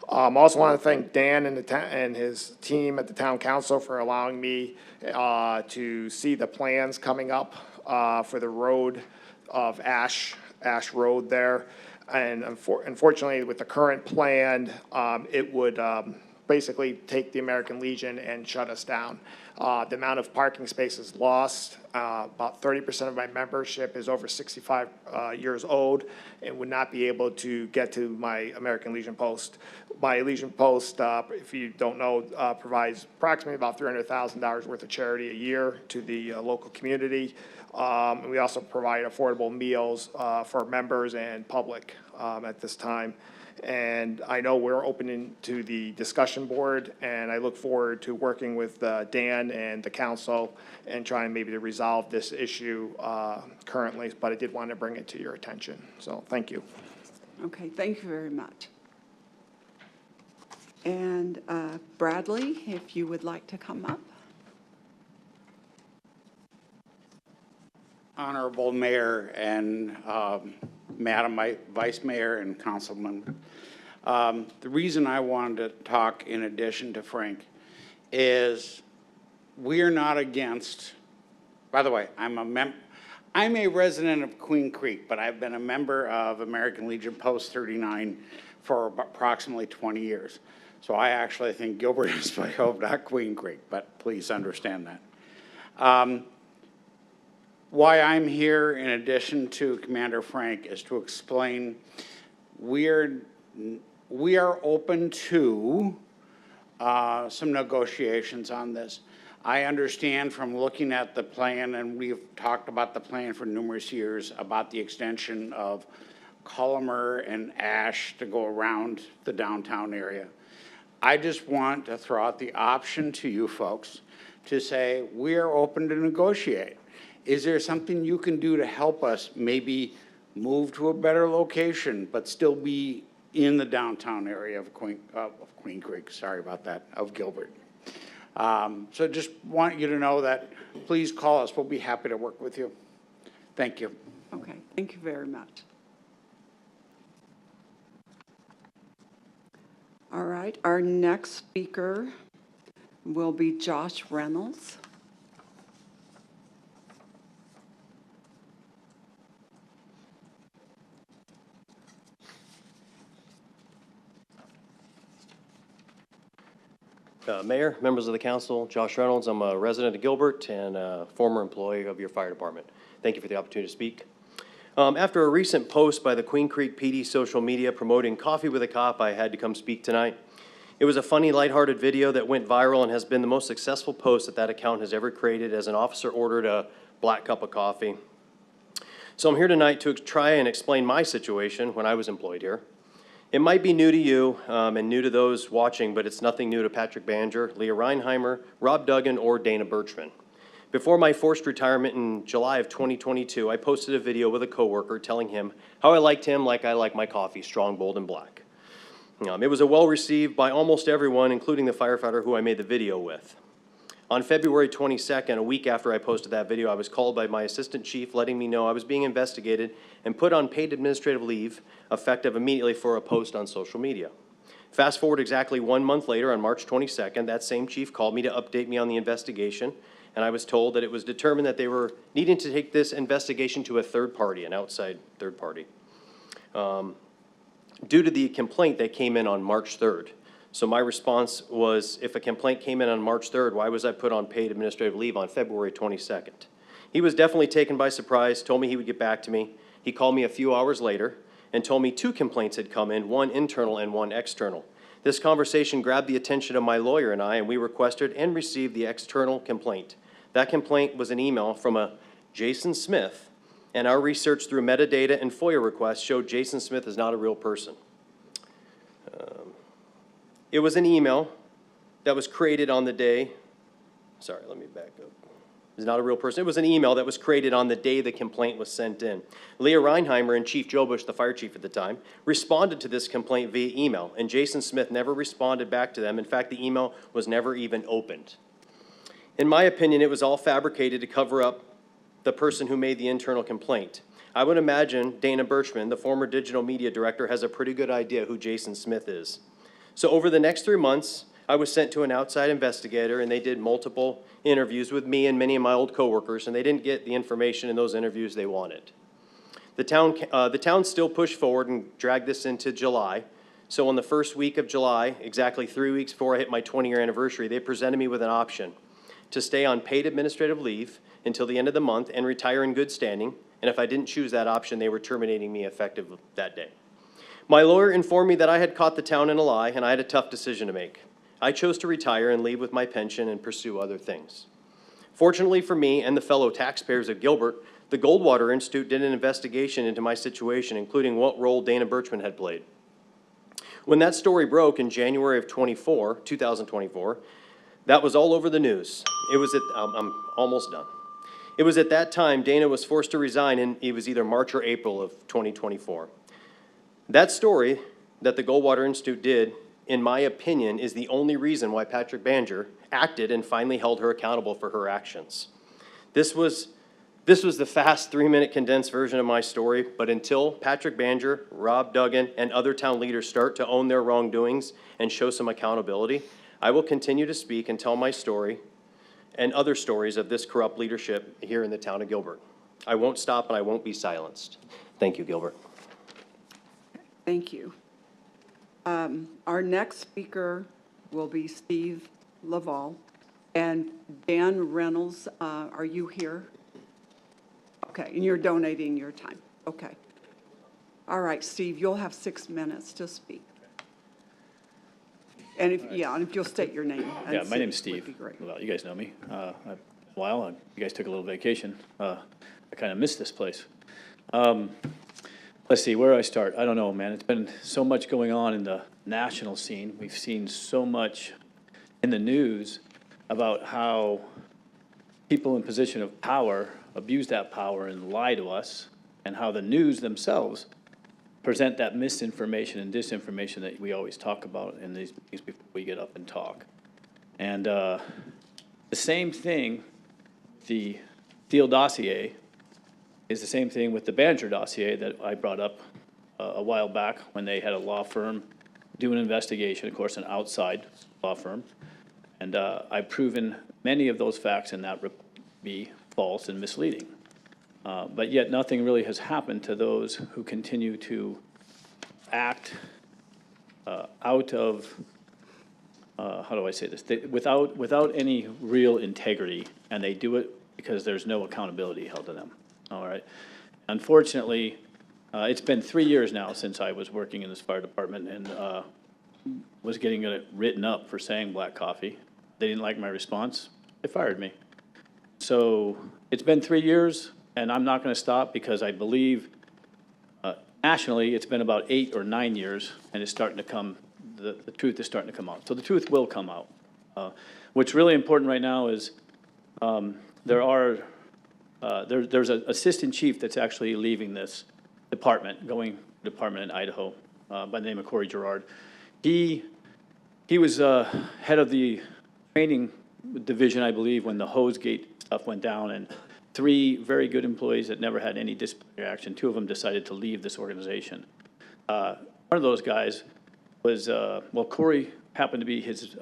Also want to thank Dan and his team at the town council for allowing me to see the plans coming up for the road of Ash Road there. And unfortunately, with the current plan, it would basically take the American Legion and shut us down. The amount of parking spaces lost, about 30% of my membership is over 65 years old and would not be able to get to my American Legion Post. My Legion Post, if you don't know, provides approximately about $300,000 worth of charity a year to the local community. And we also provide affordable meals for members and public at this time. And I know we're opening to the discussion board, and I look forward to working with Dan and the council and trying maybe to resolve this issue currently, but I did want to bring it to your attention. So thank you. Okay, thank you very much. And Bradley, if you would like to come up. Honorable Mayor and Madam Vice Mayor and Councilman, the reason I wanted to talk in addition to Frank is we are not against, by the way, I'm a resident of Queen Creek, but I've been a member of American Legion Post 39 for approximately 20 years. So I actually think Gilbert is my home, not Queen Creek, but please understand that. Why I'm here, in addition to Commander Frank, is to explain we are open to some negotiations on this. I understand from looking at the plan, and we've talked about the plan for numerous years, about the extension of Cullimer and Ash to go around the downtown area. I just want to throw out the option to you folks to say we are open to negotiate. Is there something you can do to help us maybe move to a better location, but still be in the downtown area of Queen Creek, sorry about that, of Gilbert? So just want you to know that please call us. We'll be happy to work with you. Thank you. Okay, thank you very much. All right, our next speaker will be Josh Reynolds. Mayor, members of the council, Josh Reynolds. I'm a resident of Gilbert and a former employee of your fire department. Thank you for the opportunity to speak. After a recent post by the Queen Creek PD social media promoting Coffee with a Cop, I had to come speak tonight. It was a funny, lighthearted video that went viral and has been the most successful post that account has ever created, as an officer ordered a black cup of coffee. So I'm here tonight to try and explain my situation when I was employed here. It might be new to you and new to those watching, but it's nothing new to Patrick Banger, Leah Reinheimer, Rob Duggan, or Dana Birchman. Before my forced retirement in July of 2022, I posted a video with a coworker telling him how I liked him like I like my coffee, strong, bold, and black. It was well received by almost everyone, including the firefighter who I made the video with. On February 22nd, a week after I posted that video, I was called by my assistant chief letting me know I was being investigated and put on paid administrative leave, effective immediately, for a post on social media. Fast forward exactly 1 month later, on March 22nd, that same chief called me to update me on the investigation, and I was told that it was determined that they were needing to take this investigation to a third party, an outside third party, due to the complaint that came in on March 3rd. So my response was, if a complaint came in on March 3rd, why was I put on paid administrative leave on February 22nd? He was definitely taken by surprise, told me he would get back to me. He called me a few hours later and told me 2 complaints had come in, one internal and one external. This conversation grabbed the attention of my lawyer and I, and we requested and received the external complaint. That complaint was an email from a Jason Smith, and our research through metadata and FOIA requests showed Jason Smith is not a real person. It was an email that was created on the day, sorry, let me back up. It's not a real person. It was an email that was created on the day the complaint was sent in. Leah Reinheimer and Chief Joe Bush, the fire chief at the time, responded to this complaint via email, and Jason Smith never responded back to them. In fact, the email was never even opened. In my opinion, it was all fabricated to cover up the person who made the internal complaint. I would imagine Dana Birchman, the former digital media director, has a pretty good idea who Jason Smith is. So over the next 3 months, I was sent to an outside investigator, and they did multiple interviews with me and many of my old coworkers, and they didn't get the information in those interviews they wanted. The town still pushed forward and dragged this into July. So on the first week of July, exactly 3 weeks before I hit my 20-year anniversary, they presented me with an option to stay on paid administrative leave until the end of the month and retire in good standing. And if I didn't choose that option, they were terminating me effective that day. My lawyer informed me that I had caught the town in a lie, and I had a tough decision to make. I chose to retire and leave with my pension and pursue other things. Fortunately for me and the fellow taxpayers of Gilbert, the Goldwater Institute did an investigation into my situation, including what role Dana Birchman had played. When that story broke in January of 2024, that was all over the news. It was I'm almost done. It was at that time Dana was forced to resign, and it was either March or April of 2024. That story that the Goldwater Institute did, in my opinion, is the only reason why Patrick Banger acted and finally held her accountable for her actions. This was the fast 3-minute condensed version of my story, but until Patrick Banger, Rob Duggan, and other town leaders start to own their wrongdoings and show some accountability, I will continue to speak and tell my story and other stories of this corrupt leadership here in the town of Gilbert. I won't stop and I won't be silenced. Thank you, Gilbert. Thank you. Our next speaker will be Steve Laval. And Dan Reynolds, are you here? Okay, and you're donating your time. Okay. All right, Steve, you'll have 6 minutes to speak. And if you'll state your name. Yeah, my name's Steve. Well, you guys know me. You guys took a little vacation. I kind of missed this place. Let's see, where do I start? I don't know, man. It's been so much going on in the national scene. We've seen so much in the news about how people in position of power abuse that power and lie to us, and how the news themselves present that misinformation and disinformation that we always talk about in these before we get up and talk. And the same thing, the Thiel dossier, is the same thing with the Banger dossier that I brought up a while back when they had a law firm do an investigation, of course, an outside law firm. And I've proven many of those facts and that be false and misleading. But yet nothing really has happened to those who continue to act out of how do I say this? Without any real integrity, and they do it because there's no accountability held to them, all right? Unfortunately, it's been 3 years now since I was working in this fire department and was getting it written up for saying black coffee. They didn't like my response. They fired me. So it's been 3 years, and I'm not going to stop because I believe nationally it's been about 8 or 9 years, and it's starting to come, the truth is starting to come out. So the truth will come out. What's really important right now is there's an assistant chief that's actually leaving this department, going department in Idaho, by the name of Corey Gerard. He was head of the training division, I believe, when the Hosegate stuff went down, and 3 very good employees that never had any disciplinary action, 2 of them decided to leave this organization. One of those guys was, well, Corey happened to be his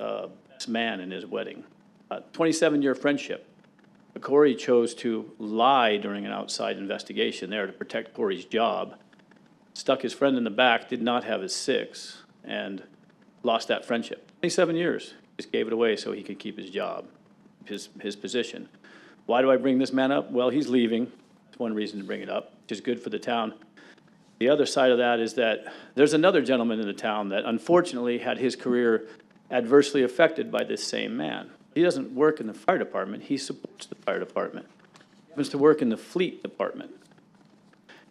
best man in his wedding. 27-year friendship. Corey chose to lie during an outside investigation there to protect Corey's job, stuck his friend in the back, did not have his 6, and lost that friendship. 27 years, just gave it away so he could keep his job, his position. Why do I bring this man up? Well, he's leaving. That's one reason to bring it up, which is good for the town. The other side of that is that there's another gentleman in the town that unfortunately had his career adversely affected by this same man. He doesn't work in the fire department, he supports the fire department. He happens to work in the fleet department.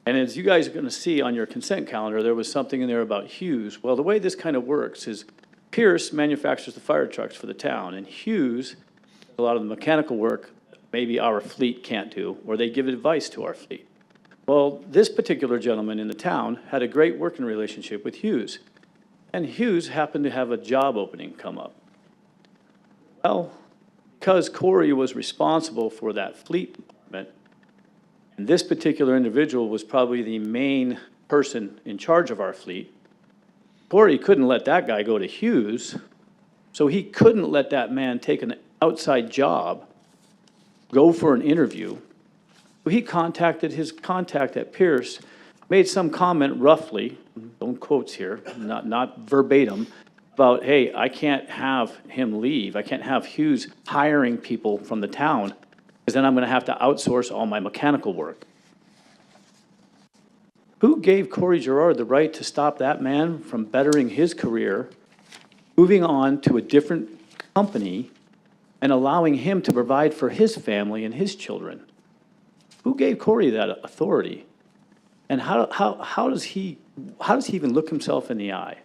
And as you guys are gonna see on your consent calendar, there was something in there about Hughes. Well, the way this kind of works is Pierce manufactures the fire trucks for the town, and Hughes, a lot of the mechanical work maybe our fleet can't do, or they give advice to our fleet. Well, this particular gentleman in the town had a great working relationship with Hughes, and Hughes happened to have a job opening come up. Well, because Corey was responsible for that fleet department, and this particular individual was probably the main person in charge of our fleet, Corey couldn't let that guy go to Hughes, so he couldn't let that man take an outside job, go for an interview. He contacted his contact at Pierce, made some comment roughly, don't quotes here, not verbatim, about, hey, I can't have him leave. I can't have Hughes hiring people from the town, because then I'm going to have to outsource all my mechanical work. Who gave Corey Gerard the right to stop that man from bettering his career, moving on to a different company, and allowing him to provide for his family and his children? Who gave Corey that authority? And how does he even look himself in the eye?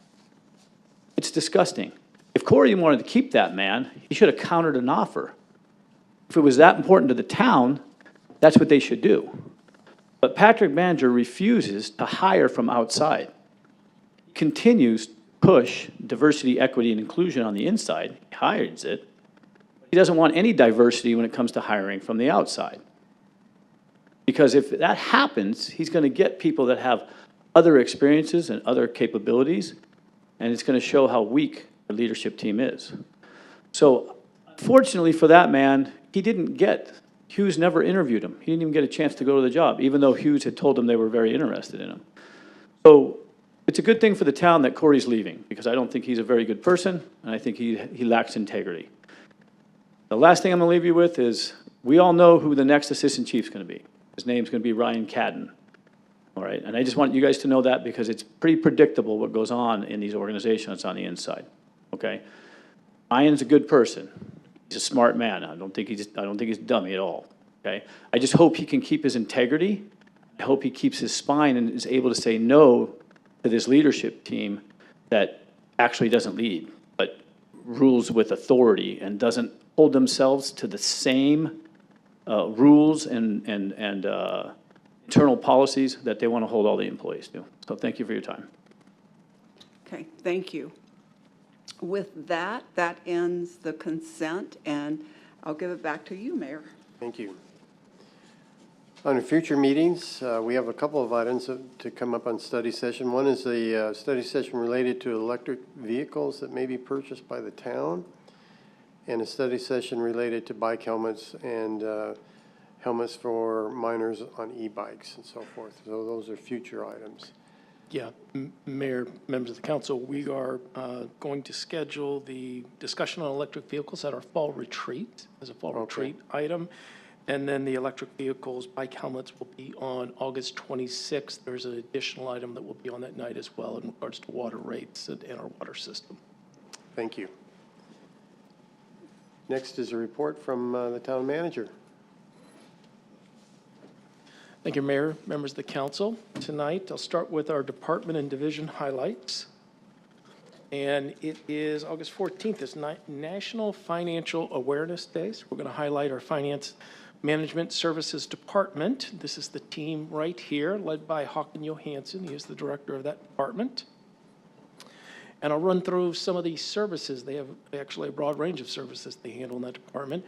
It's disgusting. If Corey wanted to keep that man, he should have countered an offer. If it was that important to the town, that's what they should do. But Patrick Manger refuses to hire from outside. He continues to push diversity, equity, and inclusion on the inside. He hires it. He doesn't want any diversity when it comes to hiring from the outside. Because if that happens, he's going to get people that have other experiences and other capabilities, and it's going to show how weak the leadership team is. So, fortunately for that man, Hughes never interviewed him. He didn't even get a chance to go to the job, even though Hughes had told him they were very interested in him. So, it's a good thing for the town that Corey's leaving, because I don't think he's a very good person, and I think he lacks integrity. The last thing I'm going to leave you with is, we all know who the next assistant chief's going to be. His name's going to be Ryan Cadden. All right, and I just want you guys to know that because it's pretty predictable what goes on in these organizations on the inside. Okay, Ryan's a good person. He's a smart man. I don't think he's a dummy at all. Okay, I just hope he can keep his integrity. I hope he keeps his spine and is able to say no to this leadership team that actually doesn't lead, but rules with authority and doesn't hold themselves to the same rules and internal policies that they want to hold all the employees to. So thank you for your time. Okay, thank you. With that, that ends the consent, and I'll give it back to you, Mayor. Thank you. On future meetings, we have a couple of items to come up on study session. One is the study session related to electric vehicles that may be purchased by the town, and a study session related to bike helmets and helmets for minors on e-bikes and so forth. So those are future items. Yeah, Mayor, members of the council, we are going to schedule the discussion on electric vehicles at our fall retreat as a fall retreat item. And then the electric vehicles, bike helmets will be on August 26th. There's an additional item that will be on that night as well in regards to water rates and our water system. Thank you. Next is a report from the town manager. Thank you, Mayor, members of the council. Tonight, I'll start with our department and division highlights. And it is August 14th, it's National Financial Awareness Day. So we're going to highlight our Finance Management Services Department. This is the team right here, led by Håkan Johansson. He is the director of that department. And I'll run through some of these services. They have actually a broad range of services they handle in that department.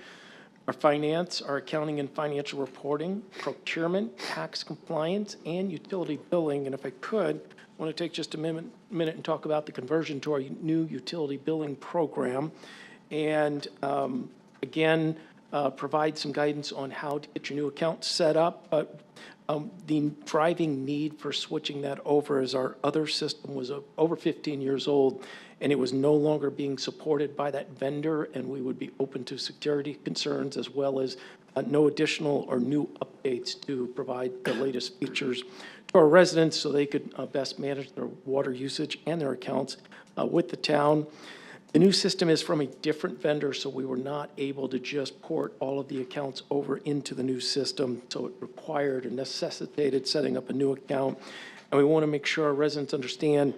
Our finance, our accounting and financial reporting, procurement, tax compliance, and utility billing. And if I could, I want to take just a minute and talk about the conversion to our new utility billing program. And again, provide some guidance on how to get your new account set up. But the driving need for switching that over is our other system was over 15 years old, and it was no longer being supported by that vendor, and we would be open to security concerns as well as no additional or new updates to provide the latest features to our residents so they could best manage their water usage and their accounts with the town. The new system is from a different vendor, so we were not able to just port all of the accounts over into the new system, so it required or necessitated setting up a new account. And we want to make sure our residents understand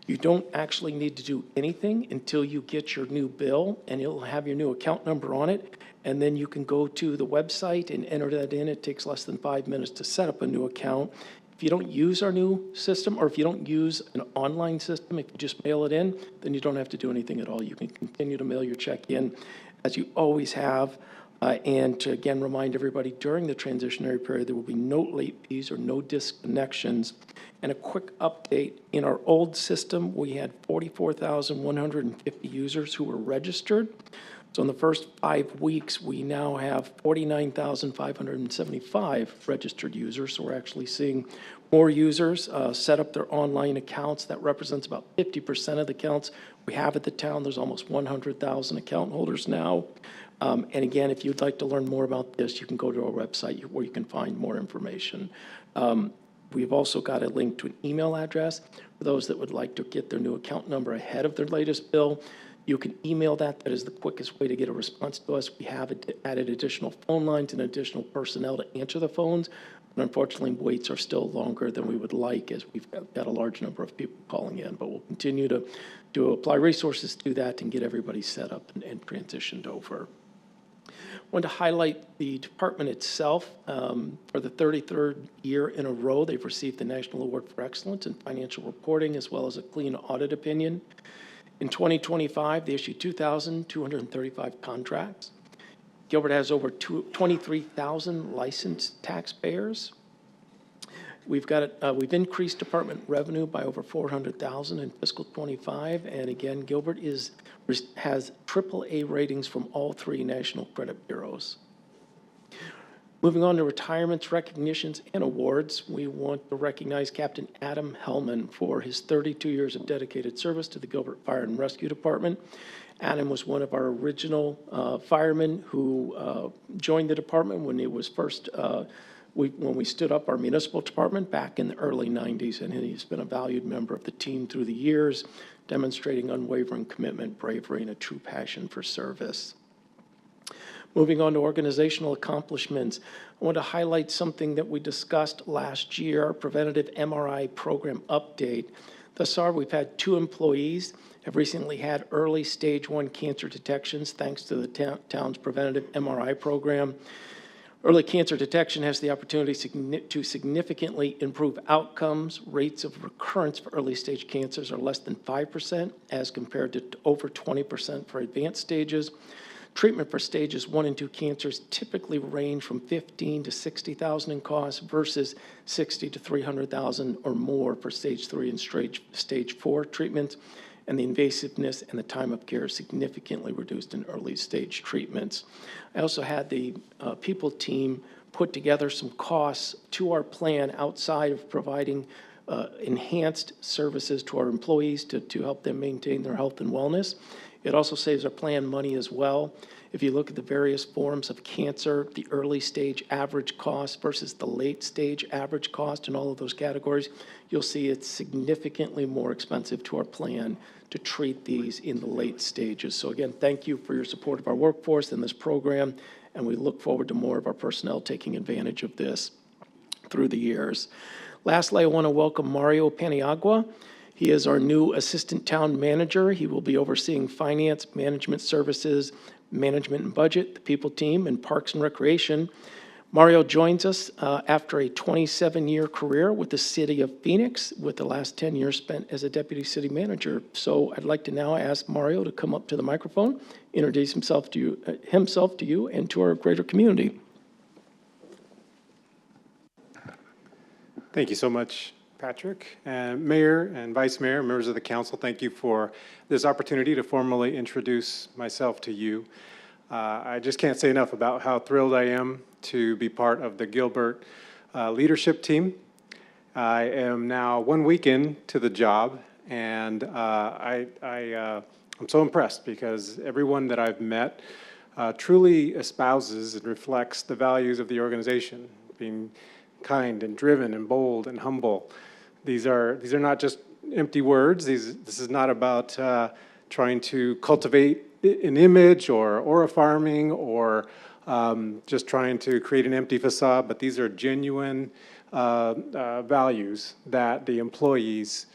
you don't actually need to do anything until you get your new bill, and it'll have your new account number on it, and then you can go to the website and enter that in. It takes less than 5 minutes to set up a new account. If you don't use our new system, or if you don't use an online system, if you just mail it in, then you don't have to do anything at all. You can continue to mail your check in as you always have. And to again remind everybody, during the transitionary period, there will be no late fees or no disconnections. And a quick update, in our old system, we had 44,150 users who were registered. So in the first 5 weeks, we now have 49,575 registered users. So we're actually seeing more users set up their online accounts. That represents about 50% of the accounts we have at the town. There's almost 100,000 account holders now. And again, if you'd like to learn more about this, you can go to our website where you can find more information. We've also got a link to an email address for those that would like to get their new account number ahead of their latest bill. You can email that. That is the quickest way to get a response to us. We have added additional phone lines and additional personnel to answer the phones. But unfortunately, waits are still longer than we would like as we've got a large number of people calling in. But we'll continue to apply resources to that and get everybody set up and transitioned over. I wanted to highlight the department itself. For the 33rd year in a row, they've received the National Award for Excellence in Financial Reporting as well as a Clean Audit Opinion. In 2025, they issued 2,235 contracts. Gilbert has over 23,000 licensed taxpayers. We've increased department revenue by over $400,000 in fiscal '25, and again, Gilbert has AAA ratings from all 3 national credit bureaus. Moving on to retirements, recognitions, and awards, we want to recognize Captain Adam Hellman for his 32 years of dedicated service to the Gilbert Fire and Rescue Department. Adam was one of our original firemen who joined the department when it was first, when we stood up our municipal department back in the early 90s, and he's been a valued member of the team through the years, demonstrating unwavering commitment, bravery, and a true passion for service. Moving on to organizational accomplishments, I want to highlight something that we discussed last year, our preventative MRI program update. Thus far, we've had 2 employees have recently had early stage 1 cancer detections thanks to the town's preventative MRI program. Early cancer detection has the opportunity to significantly improve outcomes. Rates of recurrence for early stage cancers are less than 5% as compared to over 20% for advanced stages. Treatment for stages 1 and 2 cancers typically range from $15,000 to $60,000 in cost versus $60,000 to $300,000 or more for stage 3 and stage 4 treatments. And the invasiveness and the time of care is significantly reduced in early stage treatments. I also had the people team put together some costs to our plan outside of providing enhanced services to our employees to help them maintain their health and wellness. It also saves our plan money as well. If you look at the various forms of cancer, the early stage average cost versus the late stage average cost in all of those categories, you'll see it's significantly more expensive to our plan to treat these in the late stages. So again, thank you for your support of our workforce in this program, and we look forward to more of our personnel taking advantage of this through the years. Lastly, I want to welcome Mario Paniagua. He is our new Assistant Town Manager. He will be overseeing finance, management services, management and budget, the people team, and parks and recreation. Mario joins us after a 27-year career with the city of Phoenix, with the last 10 years spent as a deputy city manager. So I'd like to now ask Mario to come up to the microphone, introduce himself to you and to our greater community. Thank you so much, Patrick. And Mayor and Vice Mayor, members of the council, thank you for this opportunity to formally introduce myself to you. I just can't say enough about how thrilled I am to be part of the Gilbert leadership team. I am now 1 week into the job, and I'm so impressed because everyone that I've met truly espouses and reflects the values of the organization, being kind and driven and bold and humble. These are not just empty words. This is not about trying to cultivate an image or aura farming or just trying to create an empty facade, but these are genuine values that the employees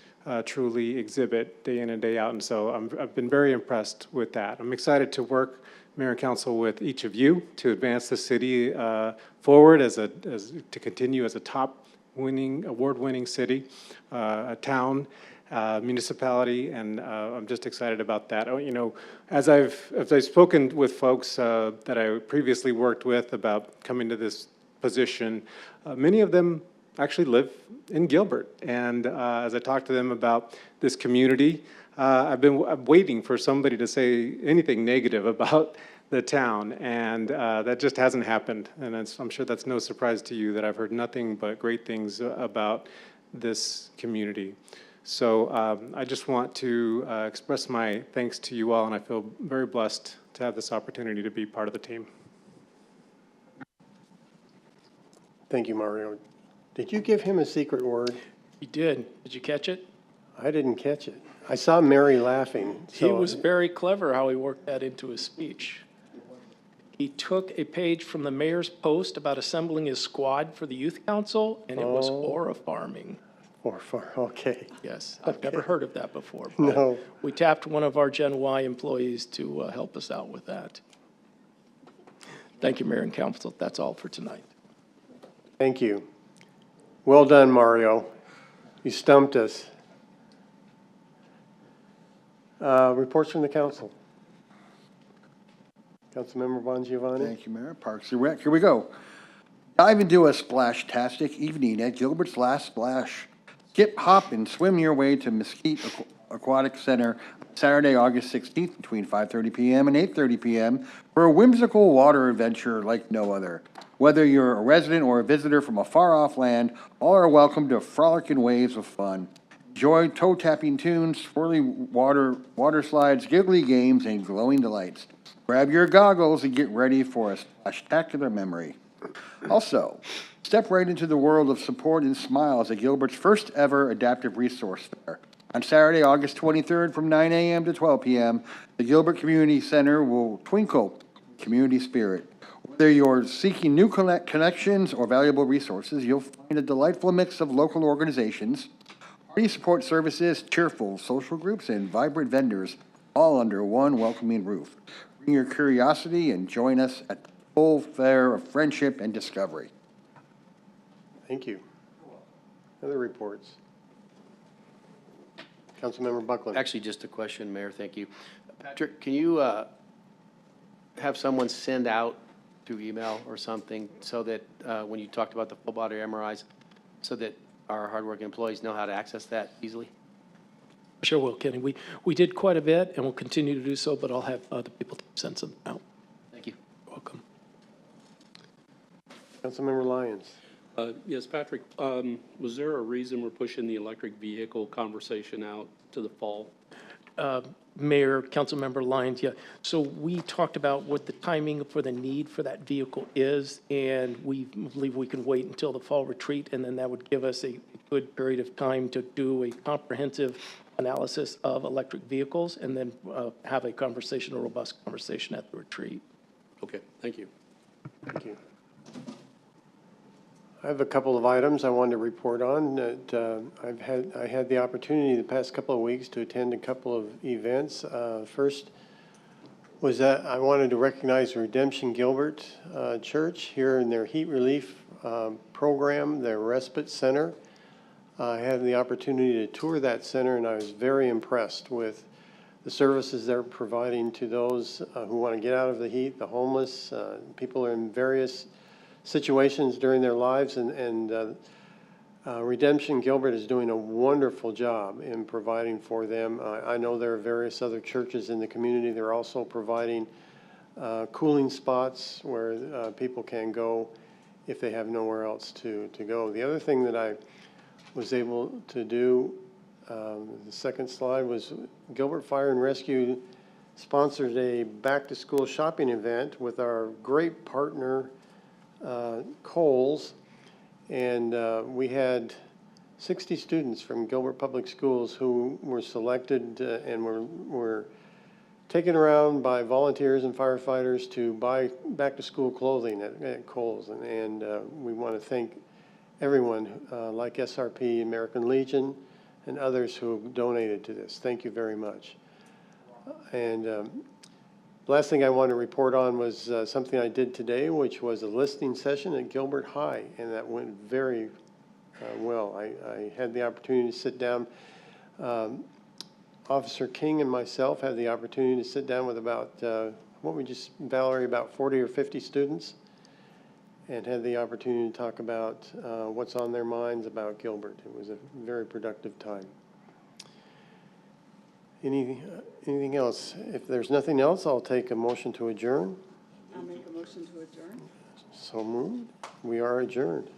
truly exhibit day in and day out. And so I've been very impressed with that. I'm excited to work, Mayor and Council, with each of you to advance the city forward to continue as a award-winning city, a town, municipality, and I'm just excited about that. You know, as I've spoken with folks that I previously worked with about coming to this position, many of them actually live in Gilbert. And as I talked to them about this community, I'm waiting for somebody to say anything negative about the town, and that just hasn't happened. And I'm sure that's no surprise to you that I've heard nothing but great things about this community. So I just want to express my thanks to you all, and I feel very blessed to have this opportunity to be part of the team. Thank you, Mario. Did you give him a secret word? He did. Did you catch it? I didn't catch it. I saw Mary laughing. He was very clever how he worked that into his speech. He took a page from the mayor's post about assembling his squad for the youth council, and it was aura farming. Okay. Yes, I've never heard of that before. No. We tapped one of our Gen Y employees to help us out with that. Thank you, Mayor and Council. That's all for tonight. Thank you. Well done, Mario. You stumped us. Reports from the council. Councilmember Bongiovanni. Thank you, Mayor. Parks and Rec. Here we go. Dive into a splash-tastic evening at Gilbert's Last Splash. Skip, hop, and swim your way to Mesquite Aquatic Center Saturday, August 16th between 5:30 p.m. and 8:30 p.m. for a whimsical water adventure like no other. Whether you're a resident or a visitor from a far-off land, all are welcome to frolicking waves of fun. Enjoy toe-tapping tunes, swirly water slides, giggly games, and glowing delights. Grab your goggles and get ready for a spectacular memory. Also, step right into the world of support and smiles at Gilbert's first ever Adaptive Resource Fair. On Saturday, August 23rd from 9 a.m. to 12 p.m., the Gilbert Community Center will twinkle community spirit. Whether you're seeking new connections or valuable resources, you'll find a delightful mix of local organizations, party support services, cheerful social groups, and vibrant vendors, all under one welcoming roof. Bring your curiosity and join us at the full fair of friendship and discovery. Thank you. Other reports. Councilmember Buckland. Actually, just a question, Mayor, thank you. Patrick, can you have someone send out through email or something so that when you talked about the full body MRIs, so that our hardworking employees know how to access that easily? Sure will, Kenny. We did quite a bit, and we'll continue to do so, but I'll have other people send some out. Thank you. Welcome. Councilmember Lyons. Yes, Patrick, was there a reason we're pushing the electric vehicle conversation out to the fall? Mayor, Councilmember Lyons, yeah. So we talked about what the timing for the need for that vehicle is, and we believe we can wait until the fall retreat, and then that would give us a good period of time to do a comprehensive analysis of electric vehicles, and then have a conversation, a robust conversation at the retreat. Okay, thank you. Thank you. I have a couple of items I wanted to report on that I had the opportunity the past couple of weeks to attend a couple of events. First was that I wanted to recognize Redemption Gilbert Church here in their heat relief program, their respite center. I had the opportunity to tour that center, and I was very impressed with the services they're providing to those who want to get out of the heat, the homeless, people are in various situations during their lives, and Redemption Gilbert is doing a wonderful job in providing for them. I know there are various other churches in the community. They're also providing cooling spots where people can go if they have nowhere else to go. The other thing that I was able to do, the second slide, was Gilbert Fire and Rescue sponsored a back-to-school shopping event with our great partner, Kohl's, and we had 60 students from Gilbert Public Schools who were selected and were taken around by volunteers and firefighters to buy back-to-school clothing at Kohl's, and we want to thank everyone like SRP, American Legion, and others who have donated to this. Thank you very much. And last thing I want to report on was something I did today, which was a listening session at Gilbert High, and that went very well. I had the opportunity to sit down. Officer King and myself had the opportunity to sit down with about, Valerie, about 40 or 50 students, and had the opportunity to talk about what's on their minds about Gilbert. It was a very productive time. Anything else? If there's nothing else, I'll take a motion to adjourn. I'll make a motion to adjourn. So moved. We are adjourned.